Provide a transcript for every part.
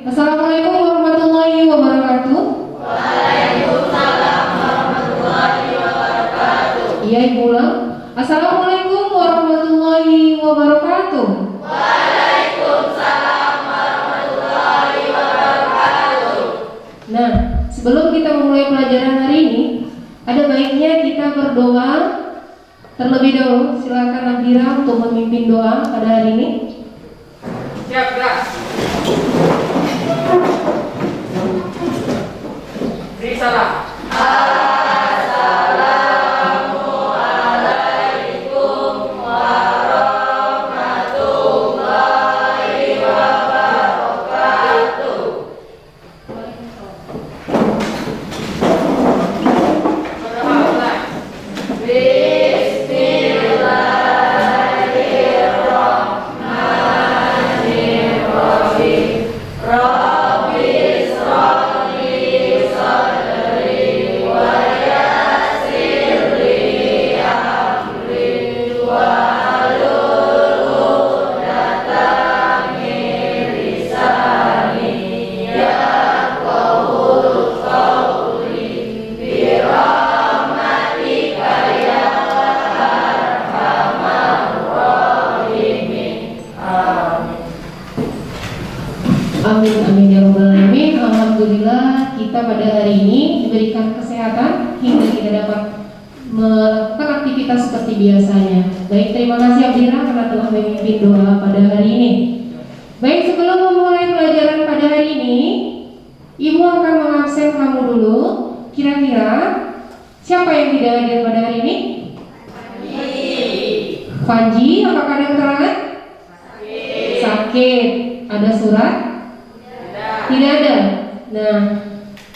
Assalamualaikum warahmatullahi wabarakatuh. Waalaikumsalam warahmatullahi wabarakatuh. Iya, Ibu ulang. Assalamualaikum warahmatullahi wabarakatuh. Waalaikumsalam warahmatullahi wabarakatuh. Nah, sebelum kita memulai pelajaran hari ini, ada baiknya kita berdoa terlebih dahulu. Silakan Nabila untuk memimpin doa pada hari ini. Siap, gerak. Beri salam. Assalamualaikum warahmatullahi wabarakatuh. Bismillahirrahmanirrahim. Rabbi sholli sadri wa yassir li amri wahlul 'uqdatam min lisani yafqahu qawli bi rahmatika ya arhamar rahimin. Amin. Amin amin ya rabbal alamin. Alhamdulillah kita pada hari ini diberikan kesehatan hingga kita dapat melakukan aktivitas seperti biasanya. Baik, terima kasih Abdira karena telah memimpin doa pada hari ini. Baik, sebelum memulai pelajaran pada hari ini, Ibu akan mengabsen kamu dulu. Kira-kira siapa yang tidak hadir pada hari ini? Panji, apakah ada keterangan? Sakit. Ada surat? Tidak ada. Nah,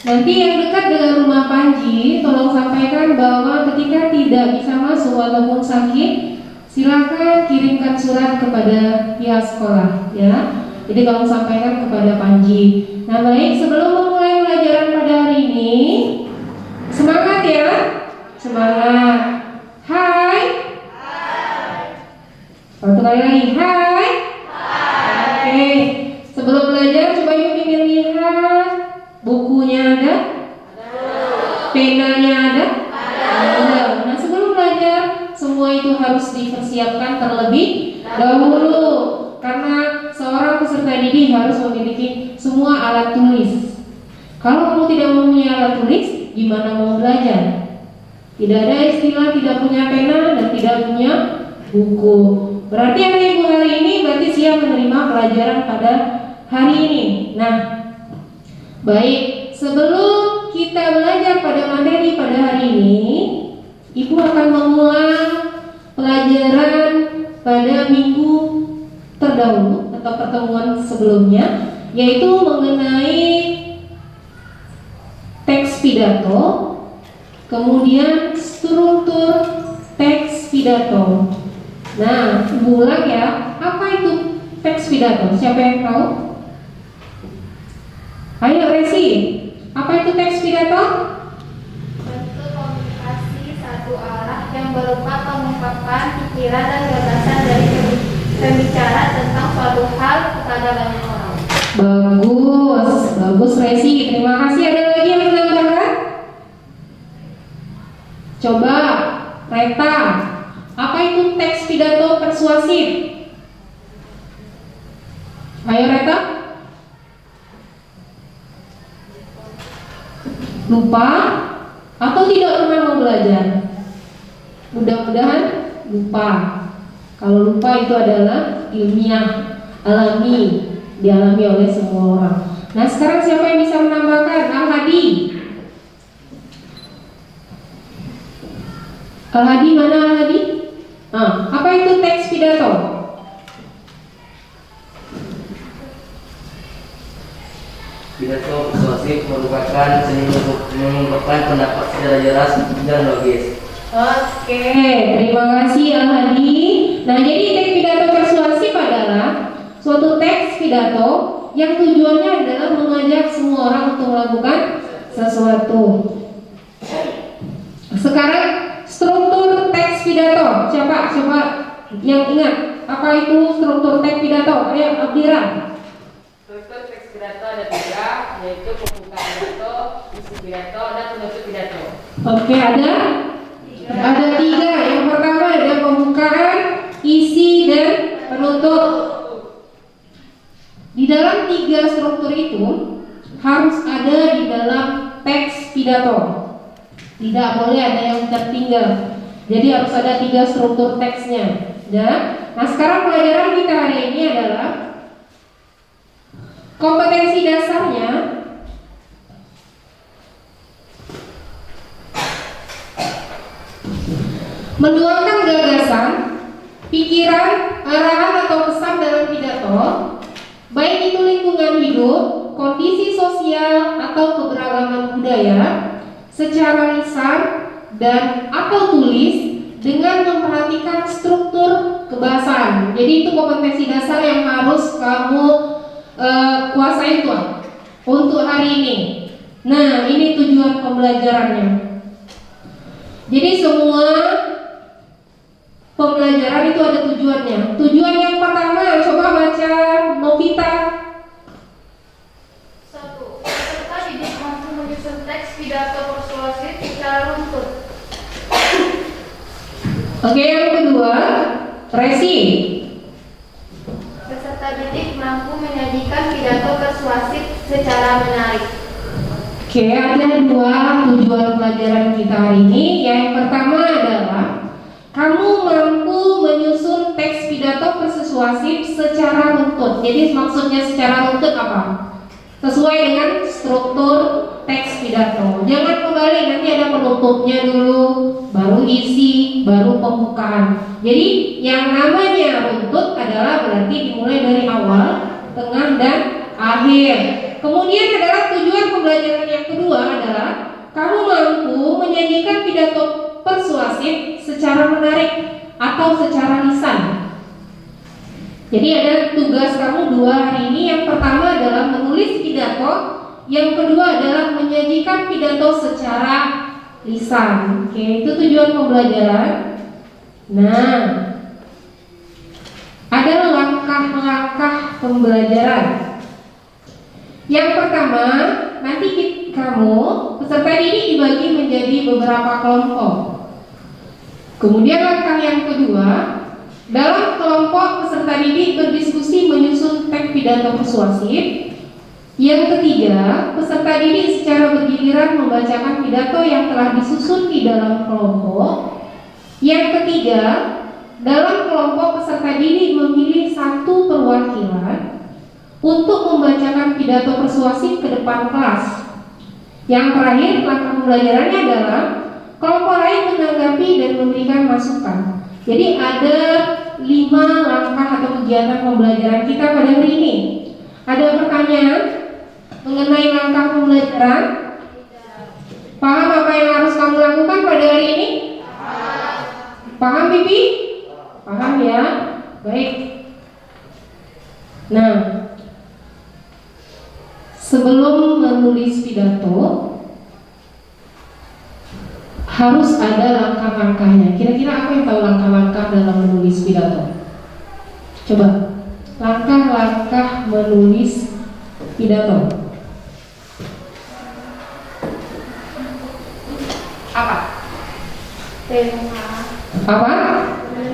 nanti yang dekat dengan rumah Panji, tolong sampaikan bahwa ketika tidak bisa masuk ataupun sakit, silakan kirimkan surat kepada pihak sekolah, ya. Jadi tolong sampaikan kepada Panji. Nah, baik, sebelum memulai pelajaran pada hari ini, semangat ya, semangat. Hai. Satu kali lagi, hai. Oke, sebelum belajar coba yuk ingin lihat bukunya ada? Penanya ada? Ada. Nah, sebelum belajar semua itu harus dipersiapkan terlebih dahulu karena seorang peserta didik harus memiliki semua alat tulis. Kalau kamu tidak mempunyai alat tulis, gimana mau belajar? Tidak ada istilah tidak punya pena dan tidak punya buku. Berarti anak ibu hari ini berarti siap menerima pelajaran pada hari ini. Nah, baik, sebelum kita belajar pada materi pada hari ini, ibu akan mengulang pelajaran pada minggu terdahulu atau pertemuan sebelumnya, yaitu mengenai teks pidato, kemudian struktur teks pidato. Nah, ibu ulang ya, apa itu teks pidato? Siapa yang tahu? Ayo Resi, apa itu teks pidato? Bentuk komunikasi satu arah yang berupa pengungkapkan pikiran dan gagasan dari pembicara tentang suatu hal kepada banyak orang. Bagus, bagus Resi, terima kasih. Ada lagi yang menambahkan? Coba, Reta, apa itu teks pidato persuasif? Ayo Reta. Lupa atau tidak pernah mau belajar? Mudah-mudahan lupa. Kalau lupa itu adalah ilmiah, alami, dialami oleh semua orang. Nah, sekarang siapa yang bisa menambahkan? Al-Hadi. Al-Hadi, mana Al-Hadi? Apa itu teks pidato? Pidato persuasif merupakan seni mengungkapkan pendapat secara jelas dan logis. Oke, terima kasih Al-Hadi. Nah, jadi teks pidato persuasif adalah suatu teks pidato yang tujuannya adalah mengajak semua orang untuk melakukan sesuatu. Sekarang struktur teks pidato. Coba yang ingat apa itu struktur teks pidato? Ayo Abdira. Struktur teks pidato ada 3, yaitu pembuka pidato, isi pidato, dan penutup pidato. Oke, ada 3. Yang pertama ada pembukaan, isi, dan penutup. Di dalam 3 struktur itu harus ada di dalam teks pidato. Tidak boleh ada yang tertinggal. Jadi harus ada 3 struktur teksnya. Nah, sekarang pelajaran kita hari ini adalah kompetensi dasarnya menuangkan gagasan, pikiran, arahan atau pesan dalam pidato, baik itu lingkungan hidup, kondisi sosial atau keberagaman budaya, secara lisan dan atau tulis dengan memperhatikan struktur kebahasaan. Jadi itu kompetensi dasar yang harus kamu kuasai tuan untuk hari ini. Nah, ini tujuan pembelajarannya. Jadi semua pembelajaran itu ada tujuannya. Tujuan yang pertama, coba baca Novita. 1. Peserta didik mampu menyusun teks pidato persuasif secara runtut. Oke, yang kedua, Resi. Peserta didik mampu menyajikan pidato persuasif secara menarik. Oke, ada 2 tujuan pelajaran kita hari ini. Yang pertama adalah kamu mampu menyusun teks pidato persuasif secara runtut. Jadi maksudnya secara runtut apa? Sesuai dengan struktur teks pidato. Jangan kembali, nanti ada penutupnya dulu, baru isi, baru pembukaan. Jadi yang namanya runtut adalah berarti dimulai dari awal, tengah, dan akhir. Kemudian adalah tujuan pembelajaran yang kedua adalah kamu mampu menyajikan pidato persuasif secara menarik atau secara lisan. Jadi ada tugas kamu 2 hari ini. Yang pertama adalah menulis pidato, yang kedua adalah menyajikan pidato secara lisan. Oke, itu tujuan pembelajaran. Nah, ada langkah-langkah pembelajaran. Yang pertama, nanti kamu peserta didik dibagi menjadi beberapa kelompok. Kemudian langkah yang kedua, dalam kelompok peserta didik berdiskusi menyusun teks pidato persuasif. Yang ketiga, peserta didik secara bergiliran membacakan pidato yang telah disusun di dalam kelompok. Yang ketiga, dalam kelompok peserta didik memilih 1 perwakilan untuk membacakan pidato persuasif ke depan kelas. Yang terakhir, langkah pembelajarannya adalah kelompok lain menanggapi dan memberikan masukan. Jadi ada 5 langkah atau kegiatan pembelajaran kita pada hari ini. Ada pertanyaan mengenai langkah pembelajaran? Paham apa yang harus kamu lakukan pada hari ini? Paham, Bibi? Paham ya? Baik. Nah, sebelum menulis pidato harus ada langkah-langkahnya. Kira-kira apa yang tahu langkah-langkah dalam menulis pidato? Coba, langkah-langkah menulis pidato. Apa? Tema. Apa?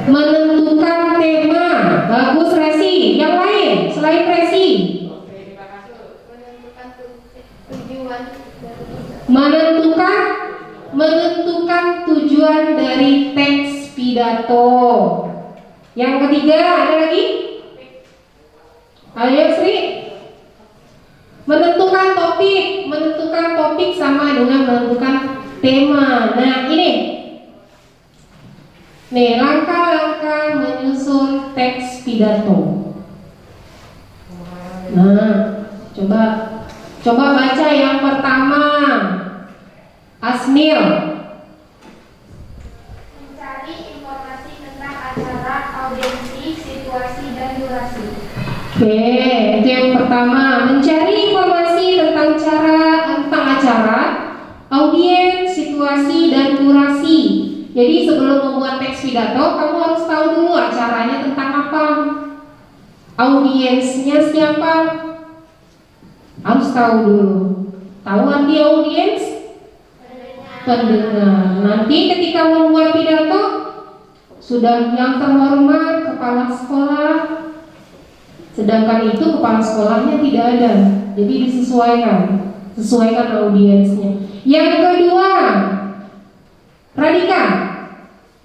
Menentukan tema. Bagus, Resi. Yang lain selain Resi? Menentukan tujuan. Menentukan tujuan dari teks pidato. Yang ketiga ada lagi? Ayo Sri. Menentukan topik sama dengan menentukan tema. Nah ini, nih langkah-langkah menyusun teks pidato. Nah, coba baca yang pertama. Asmil. Mencari informasi tentang acara, audiensi, situasi, dan durasi. Oke, itu yang pertama. Mencari informasi tentang acara, audiens, situasi, dan durasi. Jadi sebelum membuat teks pidato, kamu harus tahu dulu acaranya tentang apa, audiensnya siapa, Harus tahu dulu. Tahu arti audiens? Pendengar. Nanti ketika membuat pidato, sudah yang terhormat kepala sekolah, sedangkan itu kepala sekolahnya tidak ada, jadi sesuaikan audiensnya. Yang kedua, Radika,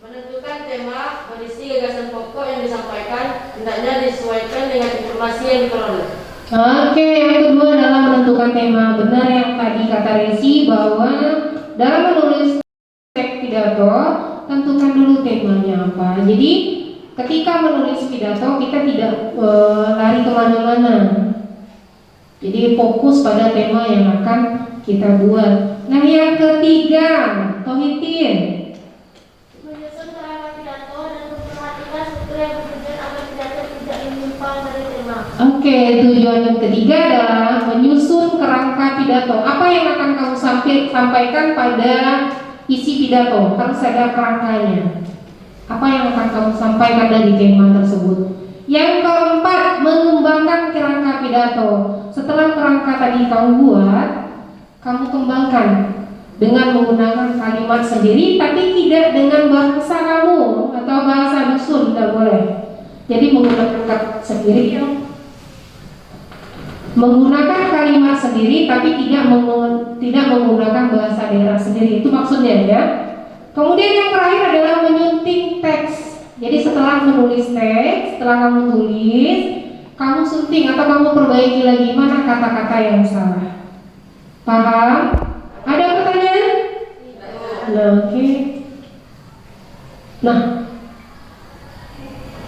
Menentukan tema, berisi gagasan pokok yang disampaikan, hendaknya disesuaikan dengan informasi yang diperoleh. Oke, yang kedua adalah menentukan tema. Benar yang tadi kata Resi bahwa dalam menulis teks pidato, tentukan dulu temanya apa. Jadi ketika menulis pidato kita tidak lari kemana-mana. Jadi fokus pada tema yang akan kita buat. Nah yang ketiga, Tohitin. Menyusun kerangka pidato dan memperhatikan struktur yang bertujuan agar pidato tidak menyimpang dari tema. Oke, tujuan yang ketiga adalah menyusun kerangka pidato. Apa yang akan kamu sampaikan pada isi pidato? Harus ada kerangkanya. Apa yang akan kamu sampaikan dari tema tersebut? Yang keempat, mengembangkan kerangka pidato. Setelah kerangka tadi kamu buat, kamu kembangkan dengan menggunakan kalimat sendiri, tapi tidak dengan bahasa kamu atau bahasa dusun, tidak boleh. Jadi menggunakan kata sendiri yang menggunakan kalimat sendiri, tapi tidak menggunakan bahasa daerah sendiri. Itu maksudnya ya. Kemudian yang terakhir adalah menyunting teks. Jadi setelah menulis teks, setelah kamu tulis, kamu sunting atau kamu perbaiki lagi mana kata-kata yang salah. Paham? Ada pertanyaan? Nah, oke. Nah,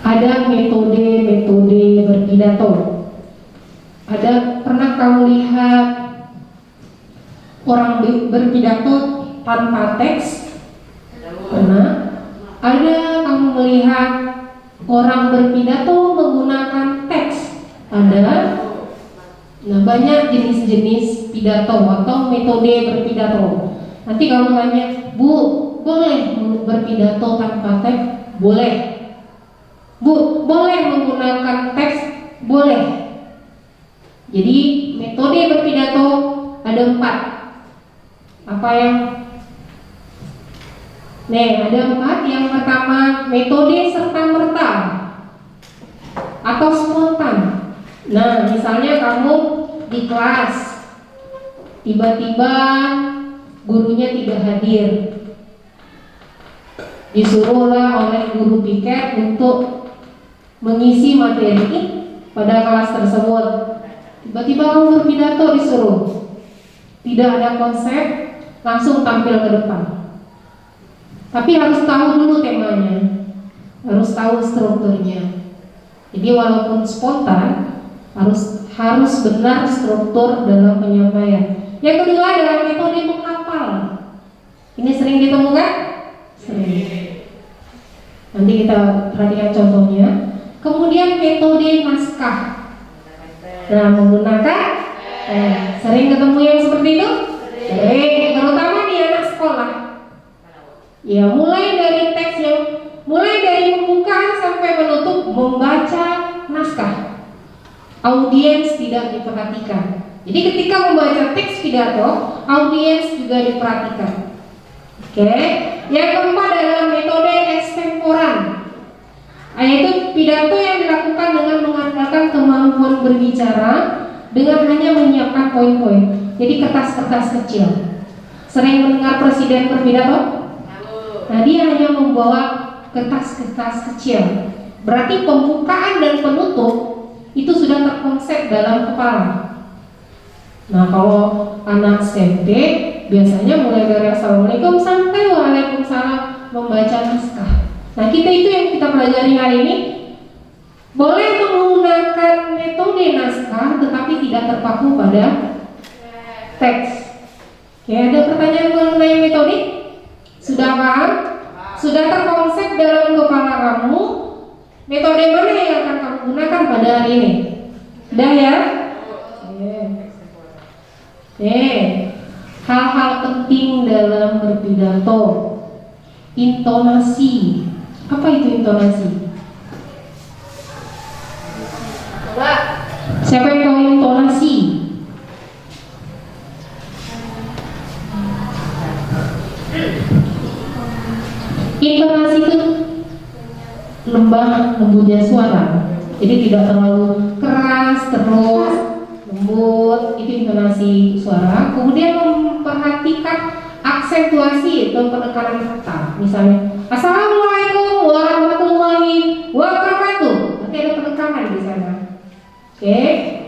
ada metode berpidato. Pernah kamu lihat orang berpidato tanpa teks? Pernah? Ada kamu melihat orang berpidato menggunakan teks? Ada? Nah, banyak jenis-jenis pidato atau metode berpidato. Nanti kamu tanya, Bu, boleh berpidato tanpa teks? Boleh. Bu, boleh menggunakan teks? Boleh. Jadi metode berpidato ada 4. Apa yang? Ada 4. Yang pertama, metode serta-merta atau spontan. Nah, misalnya kamu di kelas, tiba-tiba gurunya tidak hadir, disuruhlah oleh guru piket untuk mengisi materi pada kelas tersebut. Tiba-tiba kamu berpidato disuruh, tidak ada konsep, langsung tampil ke depan. Tapi harus tahu dulu temanya, harus tahu strukturnya. Jadi walaupun spontan, harus benar struktur dalam penyampaian. Yang kedua adalah metode menghafal. Ini sering ditemukan? Sering. Nanti kita perhatikan contohnya. Kemudian metode naskah. Nah, menggunakan sering ketemu yang seperti itu? Sering, terutama di anak sekolah. Ya, mulai dari pembukaan sampai menutup membaca naskah. Audiens tidak diperhatikan. Jadi ketika membaca teks pidato, audiens juga diperhatikan. Oke. Yang keempat adalah metode ekstemporan. Yaitu pidato yang dilakukan dengan mengandalkan kemampuan berbicara dengan hanya menyiapkan poin-poin. Jadi kertas-kertas kecil. Sering mendengar presiden berpidato? Nah, dia hanya membawa kertas-kertas kecil. Berarti pembukaan dan penutup itu sudah terkonsep dalam kepala. Nah, kalau anak SMP biasanya mulai dari Assalamualaikum sampai Waalaikumsalam membaca naskah. Nah, kita itu yang kita pelajari hari ini boleh menggunakan metode naskah tetapi tidak terpaku pada teks. Oke, ada pertanyaan mengenai metode? Sudah paham? Sudah terkonsep dalam kepala kamu metode mana yang akan kamu gunakan pada hari ini? Sudah ya? Hal-hal penting dalam berpidato. Intonasi. Apa itu intonasi? Siapa yang tahu intonasi? lembutnya suara. Jadi tidak terlalu keras terus lembut, itu intonasi suara. Kemudian memperhatikan aksentuasi atau penekanan kata. Misalnya, Assalamualaikum warahmatullahi wabarakatuh. Nanti ada penekanan di sana. Oke.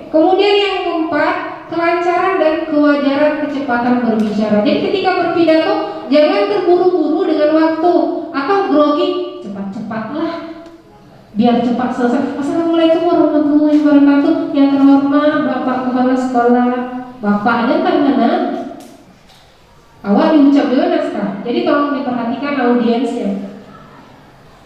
Kemudian yang keempat, kelancaran dan kewajaran kecepatan berbicara. Jadi ketika berpidato jangan terburu-buru dengan waktu atau grogi, cepat-cepatlah biar cepat selesai. Assalamualaikum warahmatullahi wabarakatuh. Yang terhormat Bapak Kepala Sekolah, Bapaknya kan mana? Awal diucap juga naskah. Jadi tolong diperhatikan audiensnya.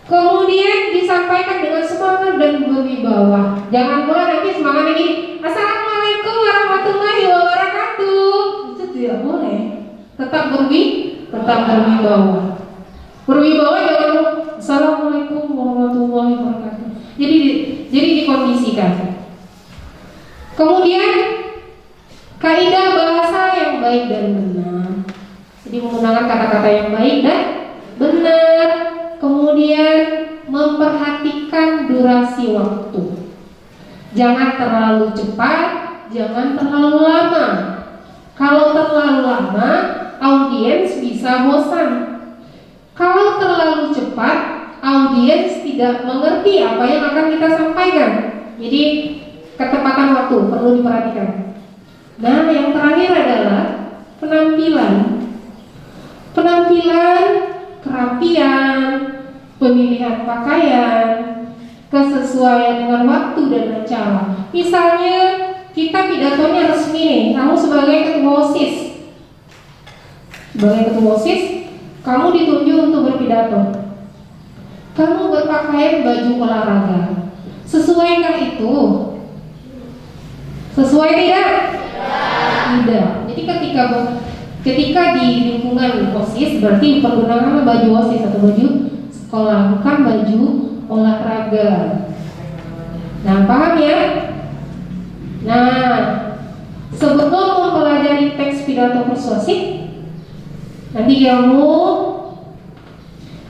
Kemudian disampaikan dengan semangat dan berwibawa. Jangan pula nanti semangatnya gini, Assalamualaikum warahmatullahi wabarakatuh. Itu tidak boleh. Tetap berwibawa. Berwibawa jangan Assalamualaikum warahmatullahi wabarakatuh. Jadi dikondisikan. Kemudian kaidah bahasa yang baik dan benar. Jadi menggunakan kata-kata yang baik dan benar. Kemudian memperhatikan durasi waktu. Jangan terlalu cepat, jangan terlalu lama. Kalau terlalu lama, audiens bisa bosan. Kalau terlalu cepat, audiens tidak mengerti apa yang akan kita sampaikan. Jadi ketepatan waktu perlu diperhatikan. Nah, yang terakhir adalah penampilan. Penampilan, kerapian, pemilihan pakaian, kesesuaian dengan waktu dan acara. Misalnya kita pidatonya resmi nih, kamu sebagai ketua OSIS. Sebagai ketua OSIS, kamu ditunjuk untuk berpidato. Kamu berpakaian baju olahraga. Sesuaikah itu? Sesuai tidak? Tidak. Jadi ketika di lingkungan OSIS berarti pergunakan baju OSIS atau baju sekolah, bukan baju olahraga. Nah, paham ya? Nah, sebelum mempelajari teks pidato persuasif, nanti kamu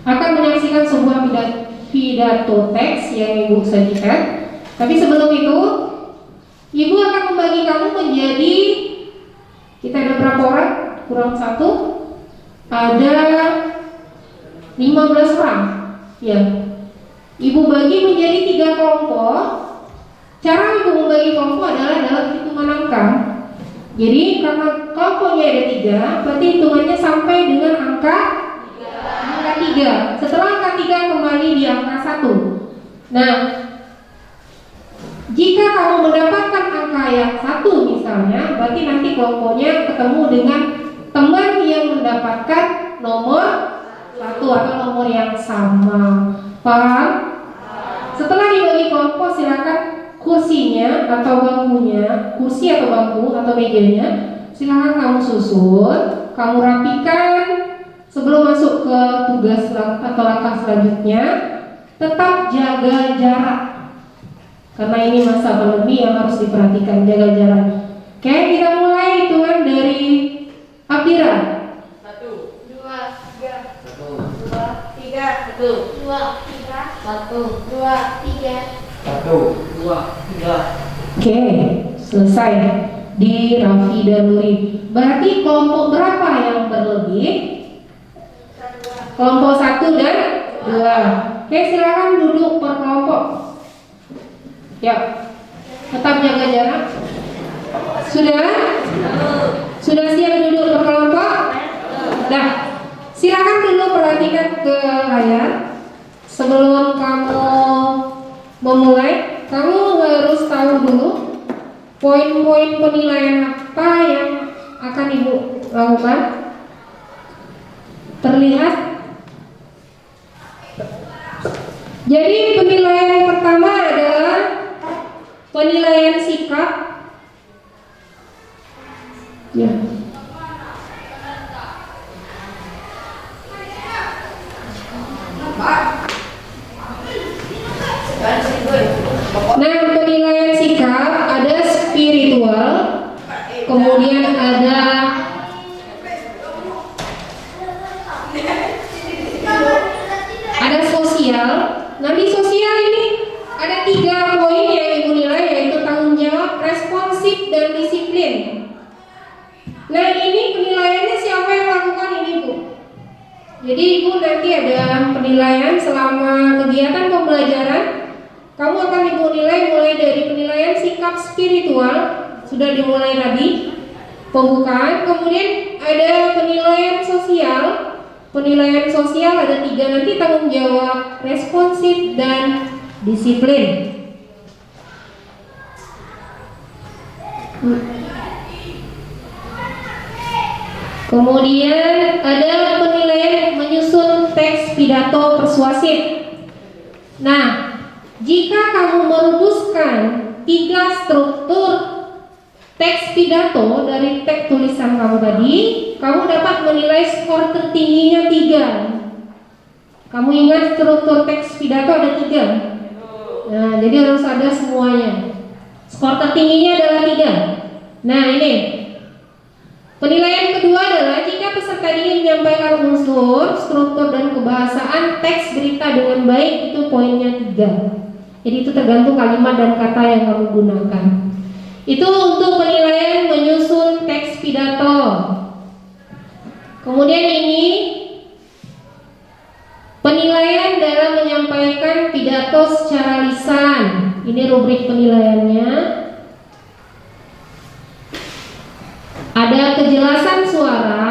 akan menyaksikan sebuah pidato teks yang Ibu sajikan. Tapi sebelum itu, Ibu akan membagi kamu menjadi, kita ada berapa orang? Kurang satu, ada 15 orang. Ya, Ibu bagi menjadi 3 kelompok. Cara Ibu membagi kelompok adalah dalam hitungan angka. Jadi karena kelompoknya ada 3, berarti hitungannya sampai dengan angka 3. Setelah angka 3 kembali di angka 1. Nah, jika kamu mendapatkan angka yang 1 misalnya, berarti nanti kelompoknya ketemu dengan teman yang mendapatkan nomor 1 atau nomor yang sama. Paham? Setelah dibagi kelompok, silakan kursinya atau bangkunya, kursi atau bangku atau mejanya, silakan kamu susun, kamu rapikan sebelum masuk ke tugas atau langkah selanjutnya. Tetap jaga jarak, karena ini masa pandemi yang harus diperhatikan, jaga jarak. Oke, kita mulai hitungan dari Abdira. 1, 2, 3, 1, 2, 3, 1, 2, 3, 1, 2, 3. 1, 2, 3. Oke, selesai di Raffi dan Nuri. Berarti kelompok berapa yang berlebih? Kelompok 1 dan 2. Oke, silakan duduk per kelompok. Ya, tetap jaga jarak. Sudah? Sudah siap duduk per kelompok? Nah, silakan dulu perhatikan ke layar. Sebelum kamu memulai, kamu harus tahu dulu poin-poin penilaian apa yang akan Ibu lakukan. Terlihat? Jadi penilaian yang pertama adalah penilaian sikap. Ya. Nah, penilaian sikap ada spiritual, kemudian ada sosial. Nanti sosial kamu akan ibu nilai mulai dari penilaian sikap spiritual, sudah dimulai tadi, pembukaan. Kemudian ada penilaian sosial. Penilaian sosial ada 3 nanti, tanggung jawab, responsif, dan disiplin. Kemudian ada penilaian menyusun teks pidato persuasif. Nah, jika kamu merumuskan 3 struktur teks pidato dari teks tulisan kamu tadi, kamu dapat menilai skor tertingginya 3. Kamu ingat struktur teks pidato ada 3. Nah, jadi harus ada semuanya. Skor tertingginya adalah 3. Nah, ini penilaian kedua adalah jika peserta didik menyampaikan unsur, struktur, dan kebahasaan teks berita dengan baik, itu poinnya 3. Jadi itu tergantung kalimat dan kata yang kamu gunakan. Itu untuk penilaian menyusun teks pidato. Kemudian ini penilaian dalam menyampaikan pidato secara lisan. Ini rubrik penilaiannya. Ada kejelasan suara,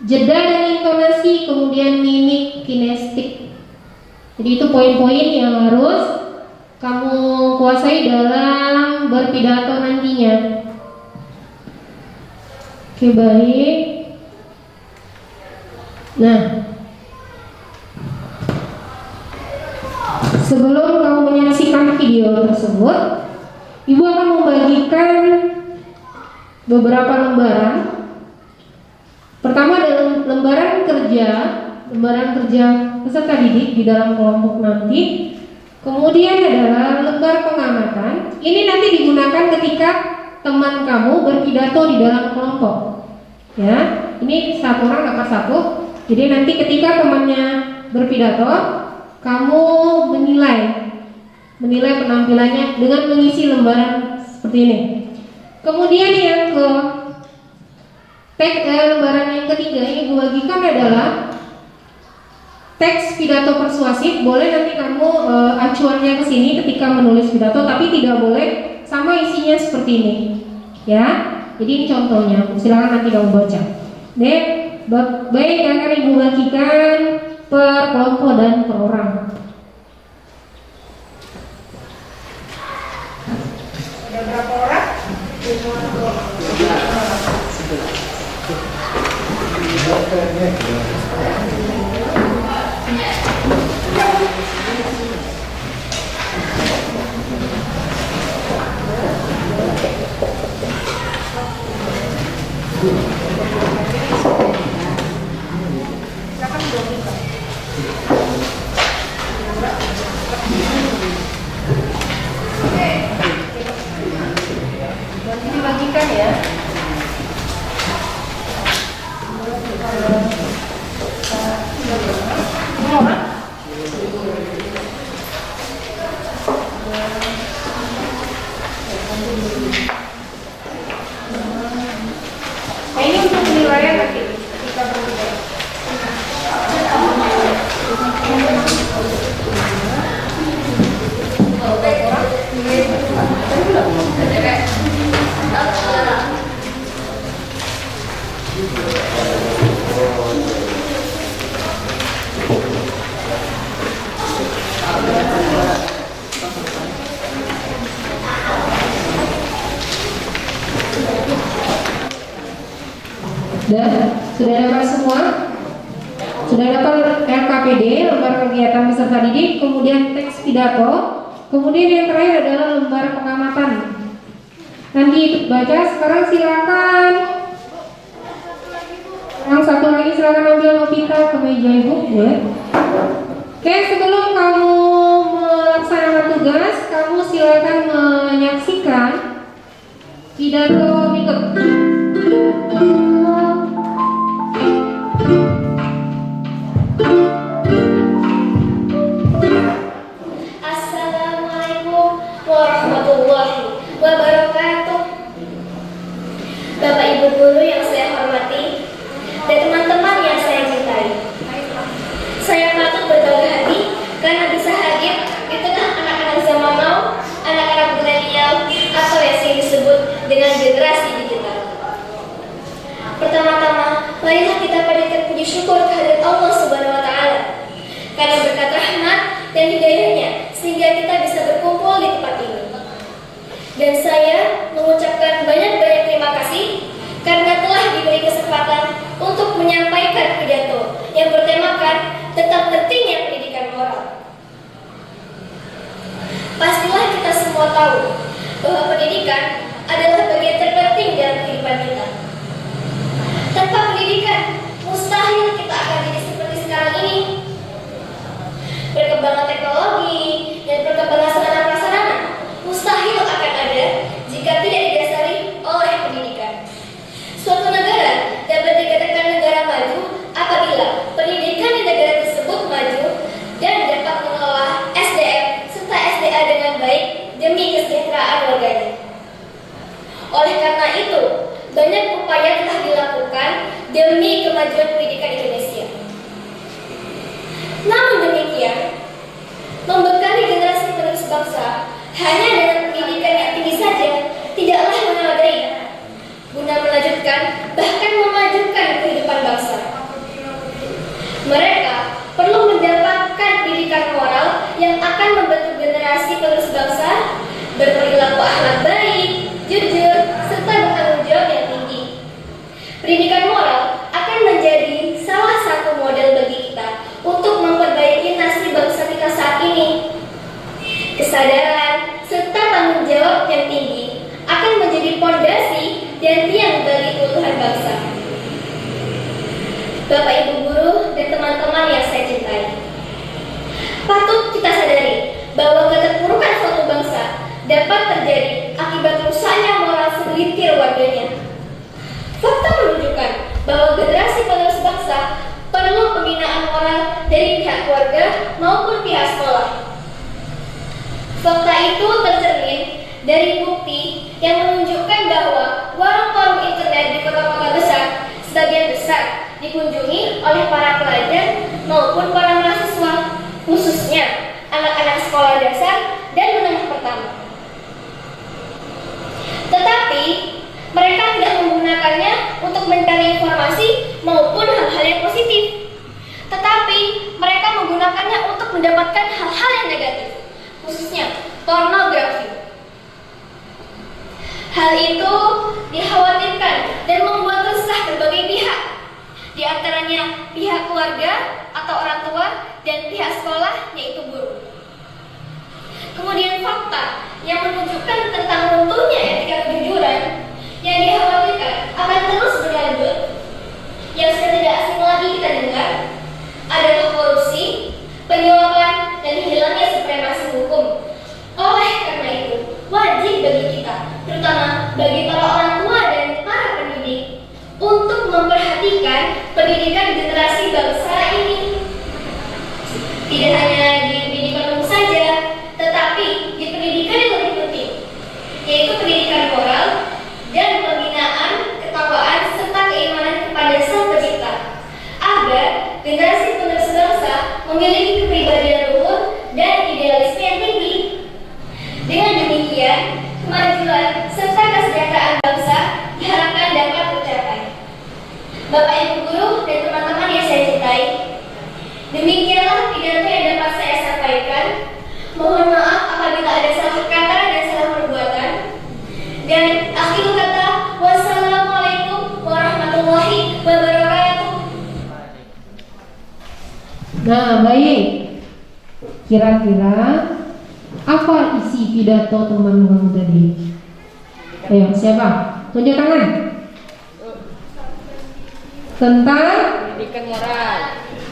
jeda dan intonasi, kemudian mimik, kinestik. Jadi itu poin-poin yang harus kamu kuasai dalam berpidato nantinya. Oke, baik. Nah, sebelum kamu menyaksikan video tersebut, Ibu akan membagikan beberapa lembaran. Pertama adalah lembaran kerja peserta didik di dalam kelompok nanti. Kemudian adalah lembar pengamatan. Ini nanti digunakan ketika teman kamu berpidato di dalam kelompok. Ya, ini 1 orang dapat 1. Jadi nanti ketika temannya berpidato, kamu menilai penampilannya dengan mengisi lembaran seperti ini. Kemudian yang lembaran yang ketiga yang dibagikan adalah teks pidato persuasif. Boleh nanti kamu acuannya ke sini ketika menulis pidato, tapi tidak boleh sama isinya seperti ini. Ya, jadi ini contohnya. Silakan nanti kamu baca. Baik, akan Ibu bagikan per kelompok dan per orang. Ada berapa orang? Nanti dibagikan ya. Nah, ini untuk penilaian nanti ketika berbeda. Sudah dapat semua? Sudah dapat LKPD, lembar kegiatan peserta didik, kemudian teks pidato, kemudian yang terakhir adalah lembar pengamatan. Nanti baca. Sekarang silakan. Yang satu lagi silakan ambil notita ke meja Ibu, ya. Oke, sebelum kamu melaksanakan tugas, kamu silakan menyaksikan pidato berikut. Assalamualaikum warahmatullahi wabarakatuh. Bapak Ibu guru yang saya hormati dan teman-teman yang saya cintai, saya patut berbangga hati karena bisa hadir di tengah anak-anak Dan saya mengucapkan banyak-banyak terima kasih karena telah diberi kesempatan untuk menyampaikan pidato yang bertemakan tentang pentingnya pendidikan moral. Pastilah kita semua tahu bahwa pendidikan adalah bagian terpenting dalam kehidupan kita. Tanpa pendidikan, mustahil kita akan jadi seperti sekarang ini. Perkembangan teknologi dan perkembangan sarana-prasarana mustahil akan ada jika tidak didasari oleh pendidikan. Suatu negara dapat dikatakan negara maju apabila pendidikan di negara tersebut maju dan dapat mengelola SDM serta SDA dengan baik demi kesejahteraan warganya. Oleh karena itu, banyak upaya telah dilakukan demi kemajuan pendidikan Indonesia. Namun demikian, membekali generasi penerus bangsa hanya dengan pendidikan yang tinggi saja tidaklah memadai guna melanjutkan bahkan memajukan kehidupan bangsa. Mereka perlu mendapatkan pendidikan moral yang akan membentuk generasi penerus bangsa berperilaku akhlak baik, jujur, serta bertanggung jawab yang tinggi. Pendidikan moral akan menjadi salah satu model bagi kita untuk memperbaiki nasib bangsa kita saat ini. Kesadaran serta tanggung jawab yang tinggi akan menjadi fondasi dan tiang bagi keutuhan bangsa. Bapak Ibu guru dan teman-teman yang saya cintai, patut kita sadari bahwa keterpurukan suatu bangsa dapat terjadi akibat rusaknya moral segelintir warganya. Fakta menunjukkan bahwa generasi penerus bangsa perlu pembinaan moral dari pihak keluarga maupun pihak sekolah. Fakta itu tercermin dari bukti yang menunjukkan bahwa warung-warung internet di kota-kota besar sebagian besar dikunjungi oleh para pelajar maupun para mahasiswa, khususnya anak-anak sekolah dasar dan menengah pertama. Tetapi mereka tidak menggunakannya untuk mencari informasi maupun hal-hal yang positif. Tetapi mereka menggunakannya untuk mendapatkan hal-hal yang negatif, khususnya pornografi. Hal itu dikhawatirkan dan membuat resah berbagai pihak, di antaranya pihak keluarga atau orang tua dan pihak sekolah yaitu guru. Kemudian fakta yang menunjukkan tentang runtuhnya etika kejujuran yang dikhawatirkan akan terus berlanjut, yang sudah tidak asing lagi kita dengar, adalah korupsi, penyuapan, dan hilangnya supremasi hukum. Oleh karena itu, wajib bagi kita, terutama bagi para orang tua dan para pendidik, untuk memperhatikan pendidikan generasi bangsa ini. Tidak hanya di pendidikan umum saja, tetapi di pendidikan yang lebih penting, yaitu pendidikan moral dan pembinaan ketakwaan serta keimanan kepada Sang Pencipta, agar generasi penerus bangsa memiliki kepribadian luhur dan idealisme yang tinggi. Dengan demikian, kemajuan serta kesejahteraan bangsa diharapkan dapat tercapai. Bapak Ibu guru dan teman-teman yang saya cintai, demikianlah pidato yang dapat saya sampaikan. Mohon maaf apabila ada salah kata dan salah perbuatan. Dan akhir kata, wassalamualaikum warahmatullahi wabarakatuh. Nah, baik. Kira-kira apa isi pidato teman-teman tadi? Ayo, siapa? Tunjuk tangan. Tentang Pendidikan moral.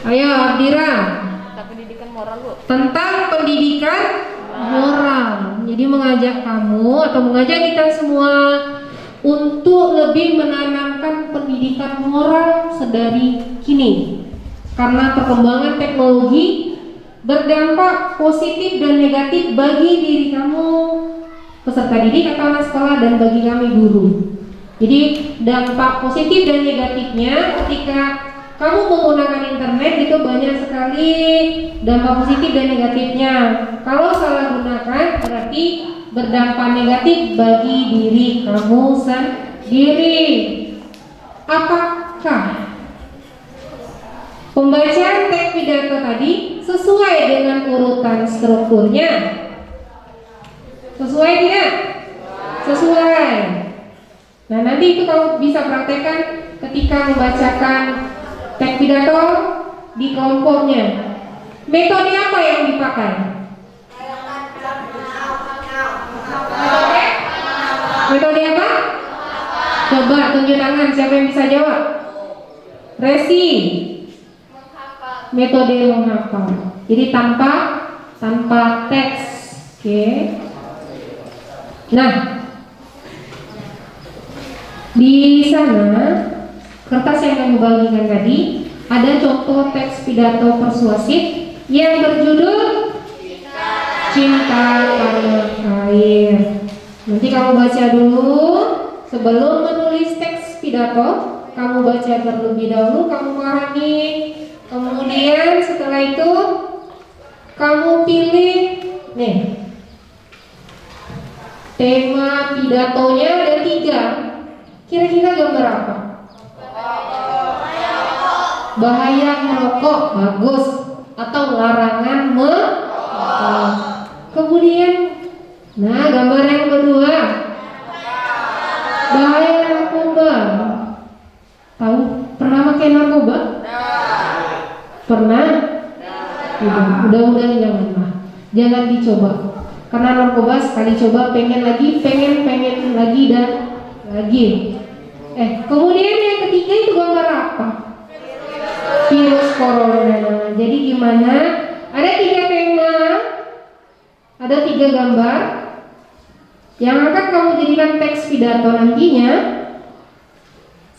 Ayo, Abdira. Tentang pendidikan moral, Bu. Tentang pendidikan moral. Jadi mengajak kamu atau mengajak kita semua untuk lebih menanamkan pendidikan moral sedari kini. Karena perkembangan teknologi berdampak positif dan negatif bagi diri kamu, peserta didik atau anak sekolah, dan bagi kami guru. Jadi dampak positif dan negatifnya ketika kamu menggunakan internet itu banyak sekali dampak positif dan negatifnya. Kalau salah gunakan berarti berdampak negatif bagi diri kamu sendiri. Apakah pembacaan teks pidato tadi sesuai dengan urutan strukturnya? Sesuai tidak? sesuai. Nah, nanti itu kamu bisa praktekkan ketika membacakan teks pidato di kelompoknya. Metode apa yang dipakai? Metode apa? Coba tunjuk tangan, siapa yang bisa jawab? Resi. Metode menghafal. Jadi tanpa teks. Oke. Nah, di sana kertas yang kamu bagikan tadi ada contoh teks pidato persuasif yang berjudul Cinta Tanah Air. Nanti kamu baca dulu sebelum menulis teks pidato. Kamu baca terlebih dahulu, kamu pahami. Kemudian setelah itu kamu pilih nih tema pidatonya ada 3. Kira-kira gambar apa? Bahaya merokok, bagus. Atau larangan merokok. Kemudian, nah gambar yang kedua, bahaya narkoba. Tahu pernah pakai narkoba? Pernah? Udah jangan dicoba. Karena narkoba sekali coba pengen lagi dan lagi. Kemudian yang ketiga itu gambar apa? Virus corona. Jadi gimana? Ada 3 tema, ada 3 gambar yang akan kamu jadikan teks pidato nantinya.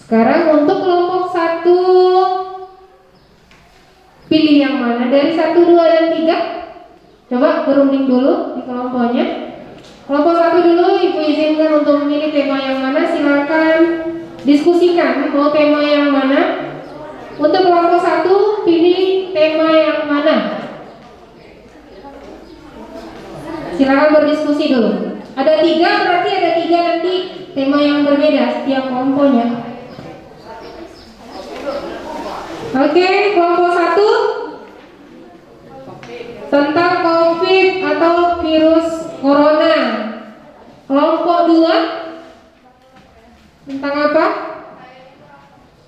Sekarang untuk kelompok 1, pilih yang mana dari 1, 2, dan 3. Coba berunding dulu di kelompoknya. Kelompok 1 dulu, Ibu izinkan untuk memilih tema yang mana. Silakan diskusikan mau tema yang mana. Untuk kelompok 1, pilih tema yang mana. Silakan berdiskusi dulu. Ada 3, berarti ada 3 nanti tema yang berbeda setiap kelompoknya. Oke, kelompok 1 tentang COVID atau virus corona. Kelompok 2 tentang apa?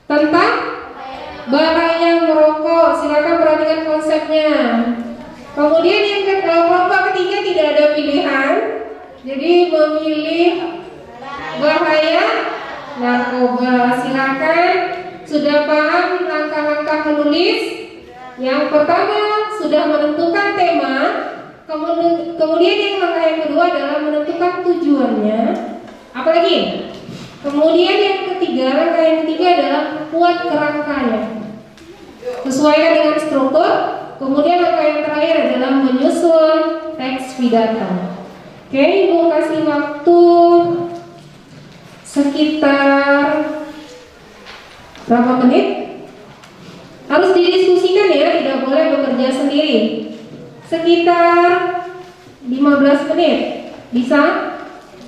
Tentang bahaya merokok. Silakan perhatikan konsepnya. Kemudian yang kelompok ketiga tidak ada pilihan. Jadi memilih bahaya narkoba. Silakan. Sudah paham langkah-langkah menulis? Yang pertama sudah menentukan tema. Kemudian yang langkah yang kedua adalah menentukan tujuannya. Apalagi? Kemudian langkah yang ketiga adalah buat kerangkanya. Sesuaikan dengan struktur. Kemudian langkah yang terakhir adalah menyusun teks pidato. Oke, Ibu kasih waktu sekitar berapa menit? Harus didiskusikan ya, tidak boleh bekerja sendiri. Sekitar 15 menit. Bisa?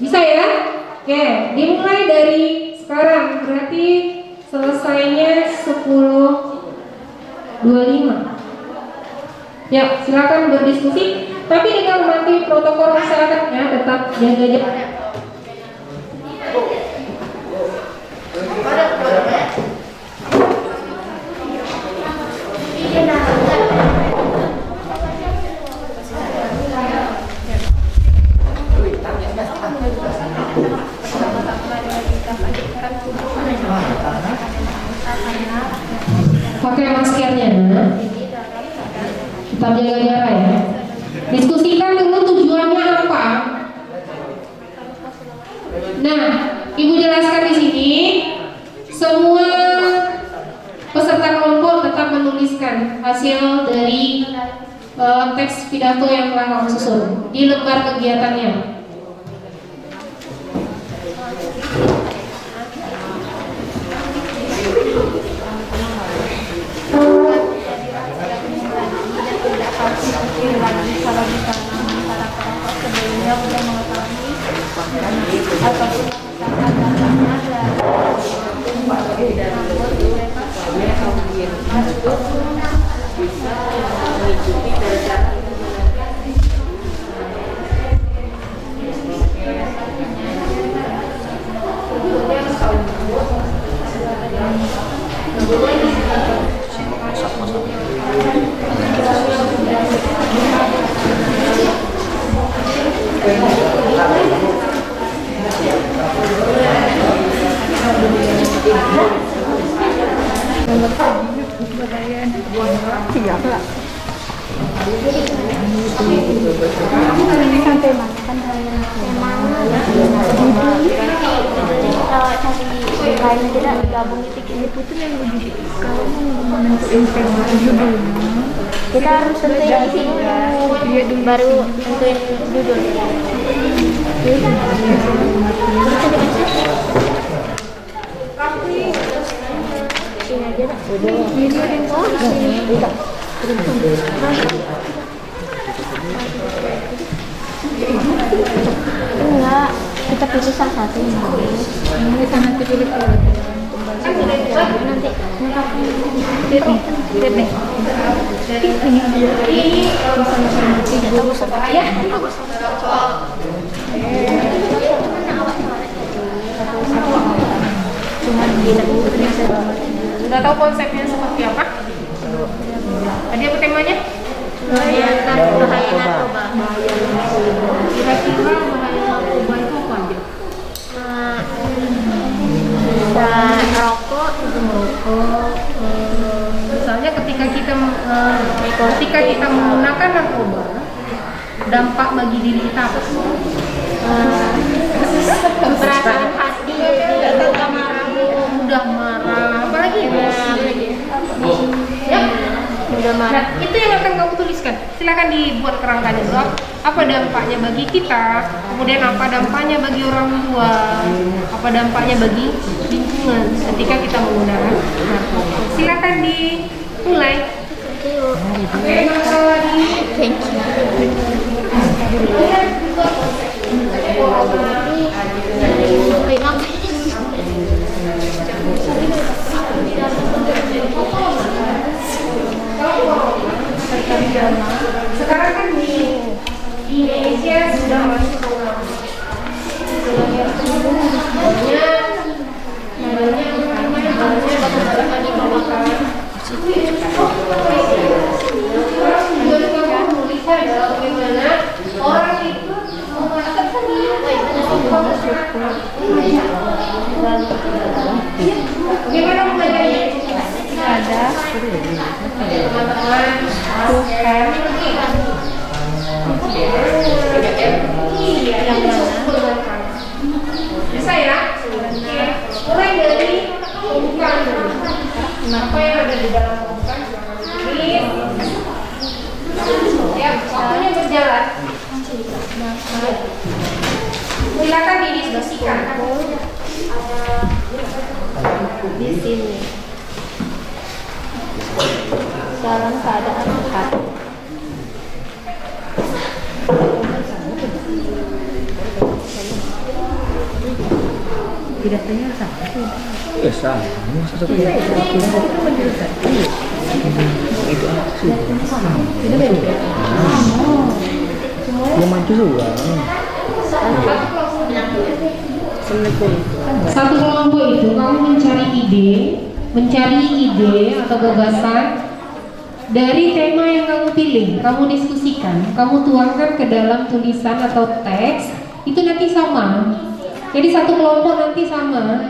Bisa ya? Oke, dimulai dari sekarang. Berarti selesainya 10.25. Ya, silakan berdiskusi. Tapi dengan mematuhi protokol kesehatan ya, tetap jaga jarak. Pakai maskernya, tetap jaga jarak ya. Diskusikan dulu tujuannya apa. Nah, Ibu jelaskan di sini. Semua peserta kelompok tetap menuliskan hasil dari teks pidato yang telah kamu susun di lembar kegiatannya. Sampai mana kan tadi lain tidak gabung ini putih yang lebih kalau mau menentuin tema judul kita harus tentuin isi dulu baru tentuin judul. Ini aja dah. Enggak, kita pilih salah satu ini kan nanti pilih nanti Udah tahu konsepnya seperti apa? Tadi apa temanya? bahaya narkoba. Kira-kira bahaya narkoba itu apa aja? Bisa rokok, Misalnya ketika kita menggunakan narkoba, dampak bagi diri kita apa? perasaan hati, Mudah marah, apalagi? Ya. udah marah. Nah, itu yang akan kamu tuliskan. Silakan dibuat kerangkanya dulu. Apa dampaknya bagi kita? Kemudian apa dampaknya bagi orang tua? Apa dampaknya bagi lingkungan ketika kita menggunakan narkoba? Silakan dimulai. Oke, Thank sekarang kan di Indonesia sudah masuk orang itu bagaimana mengajarnya? ada Teman-teman, Tuhan bisa ya? Mulai dari pembukaan dulu. Apa yang ada di dalam pembukaan? Ya, waktunya berjalan. Silakan didiskusikan. di sini dalam keadaan sehat. Pidatanya sama. Sama. Itu anak sih. Mau maju juga. Satu kelompok itu kamu mencari ide atau gagasan dari tema yang kamu pilih, kamu diskusikan, kamu tuangkan ke dalam tulisan atau teks, itu nanti sama. Jadi satu kelompok nanti sama,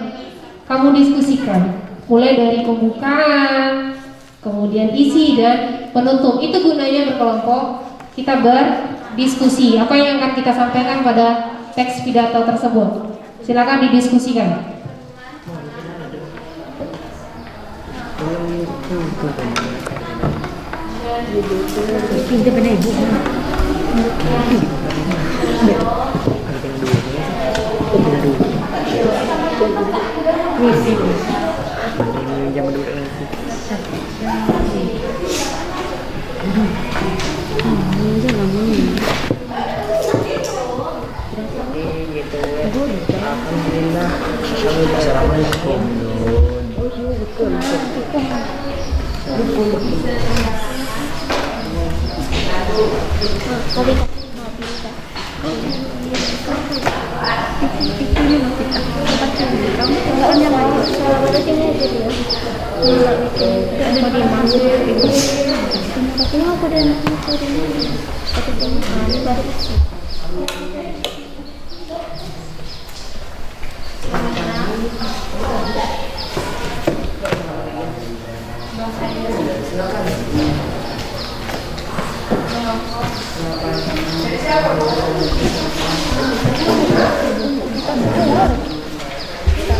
kamu diskusikan, mulai dari pembukaan, kemudian isi dan penutup. Itu gunanya berkelompok, kita berdiskusi. Apa yang akan kita sampaikan pada teks pidato tersebut? Silakan didiskusikan. Kita benar ibu. Jangan dulu lagi. Alhamdulillah. Assalamualaikum. Tapi aku udah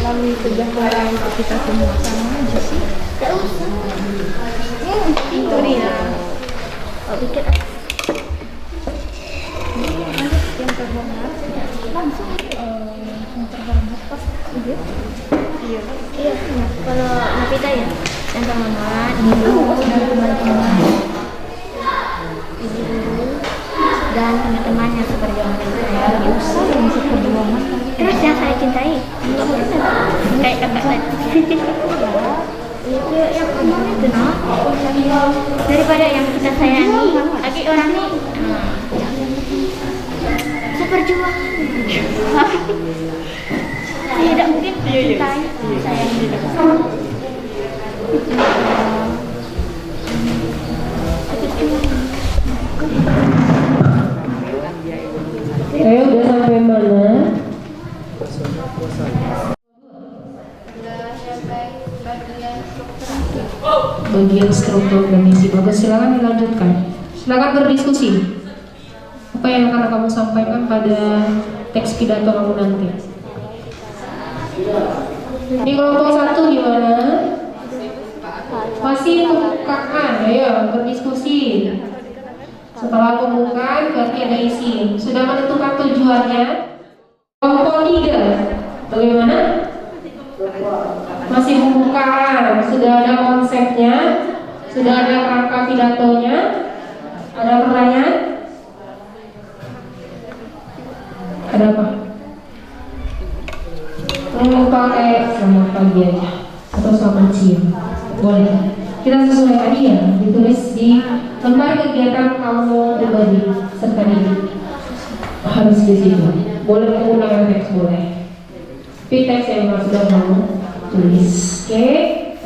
Lalui sejahtera untuk kita semua sama aja sih. Gak usah. Itu dia. Oh, dikit. Yang terhormat langsung yang terhormat pas iya. Iya. Kalau Nafita ya yang terhormat ibu dan teman-teman ibu dan teman-teman yang seperjuangan saya. Usah yang seperjuangan. Terus yang saya cintai, kayak kakak tadi. Itu yang umum itu no. Daripada yang kita sayangi, lagi orangnya seperjuangan. Tidak mungkin cintai, sayangi. Ayo udah sampai mana? Bagian struktur dan isi. Bagus, silakan dilanjutkan. Silakan berdiskusi. Apa yang akan kamu sampaikan pada teks pidato kamu nanti? Di kelompok 1 gimana? Masih pembukaan, ayo berdiskusi. Setelah pembukaan berarti ada isi. Sudah menentukan tujuannya? Kelompok 3 bagaimana? Masih pembukaan. Sudah ada konsepnya? Sudah ada kerangka pidatonya? Ada pertanyaan? Ada apa? Pakai selamat pagi aja atau selamat siang boleh. Kita sesuaikan ya, ditulis di lembar kegiatan kamu pribadi serta diri harus di situ. Boleh mengulang teks boleh. Tapi teks yang sudah kamu tulis. Oke,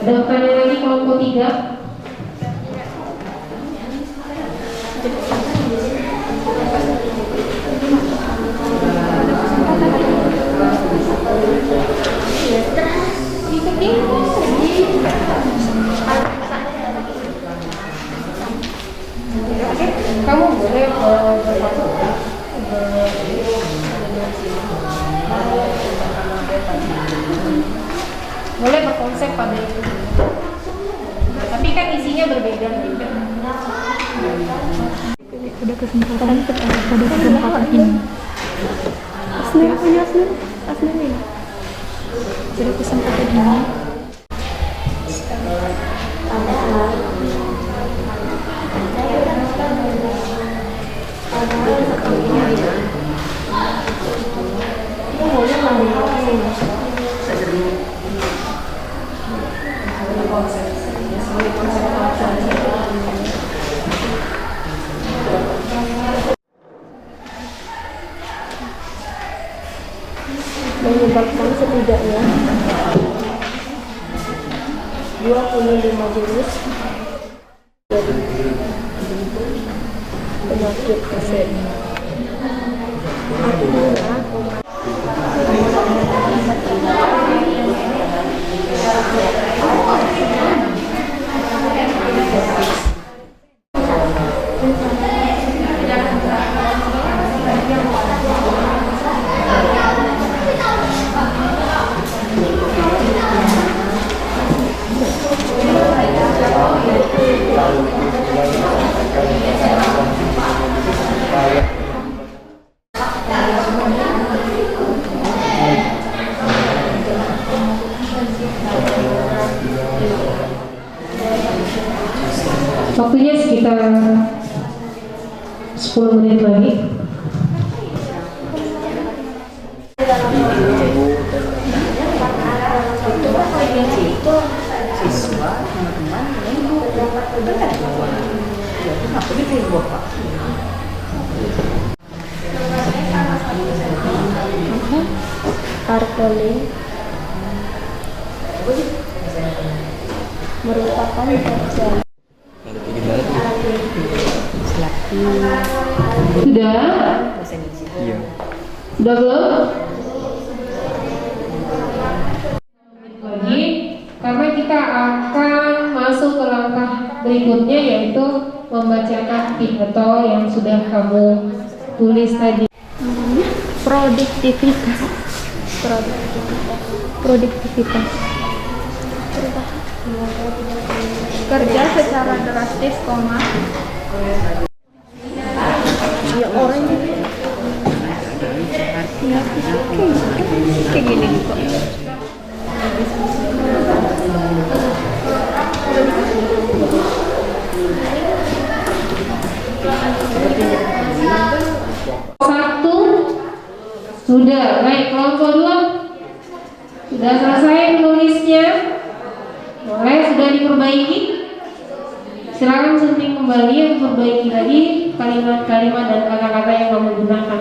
ada pertanyaan lagi kelompok 3? Kamu boleh boleh berkonsep pada itu, tapi kan isinya berbeda. Pada kesempatan ini Asli punya asli nih. Pada kesempatan ini menyebabkan setidaknya 25 jenis penyakit kaset. Waktunya sekitar 10 menit lagi. Siswa, teman-teman, Artoli merupakan kerja Sudah? Iya. Sudah belum? Lagi, karena kita akan masuk ke langkah berikutnya, yaitu membacakan pidato yang sudah kamu tulis tadi. Produktivitas. Kerja secara drastis, koma. Ya orang ya, kayak gini kok. Satu sudah. Baik, kelompok 2 sudah selesai menulisnya. Boleh, sudah diperbaiki. Silakan sunting kembali untuk perbaiki lagi kalimat-kalimat dan kata-kata yang kamu gunakan.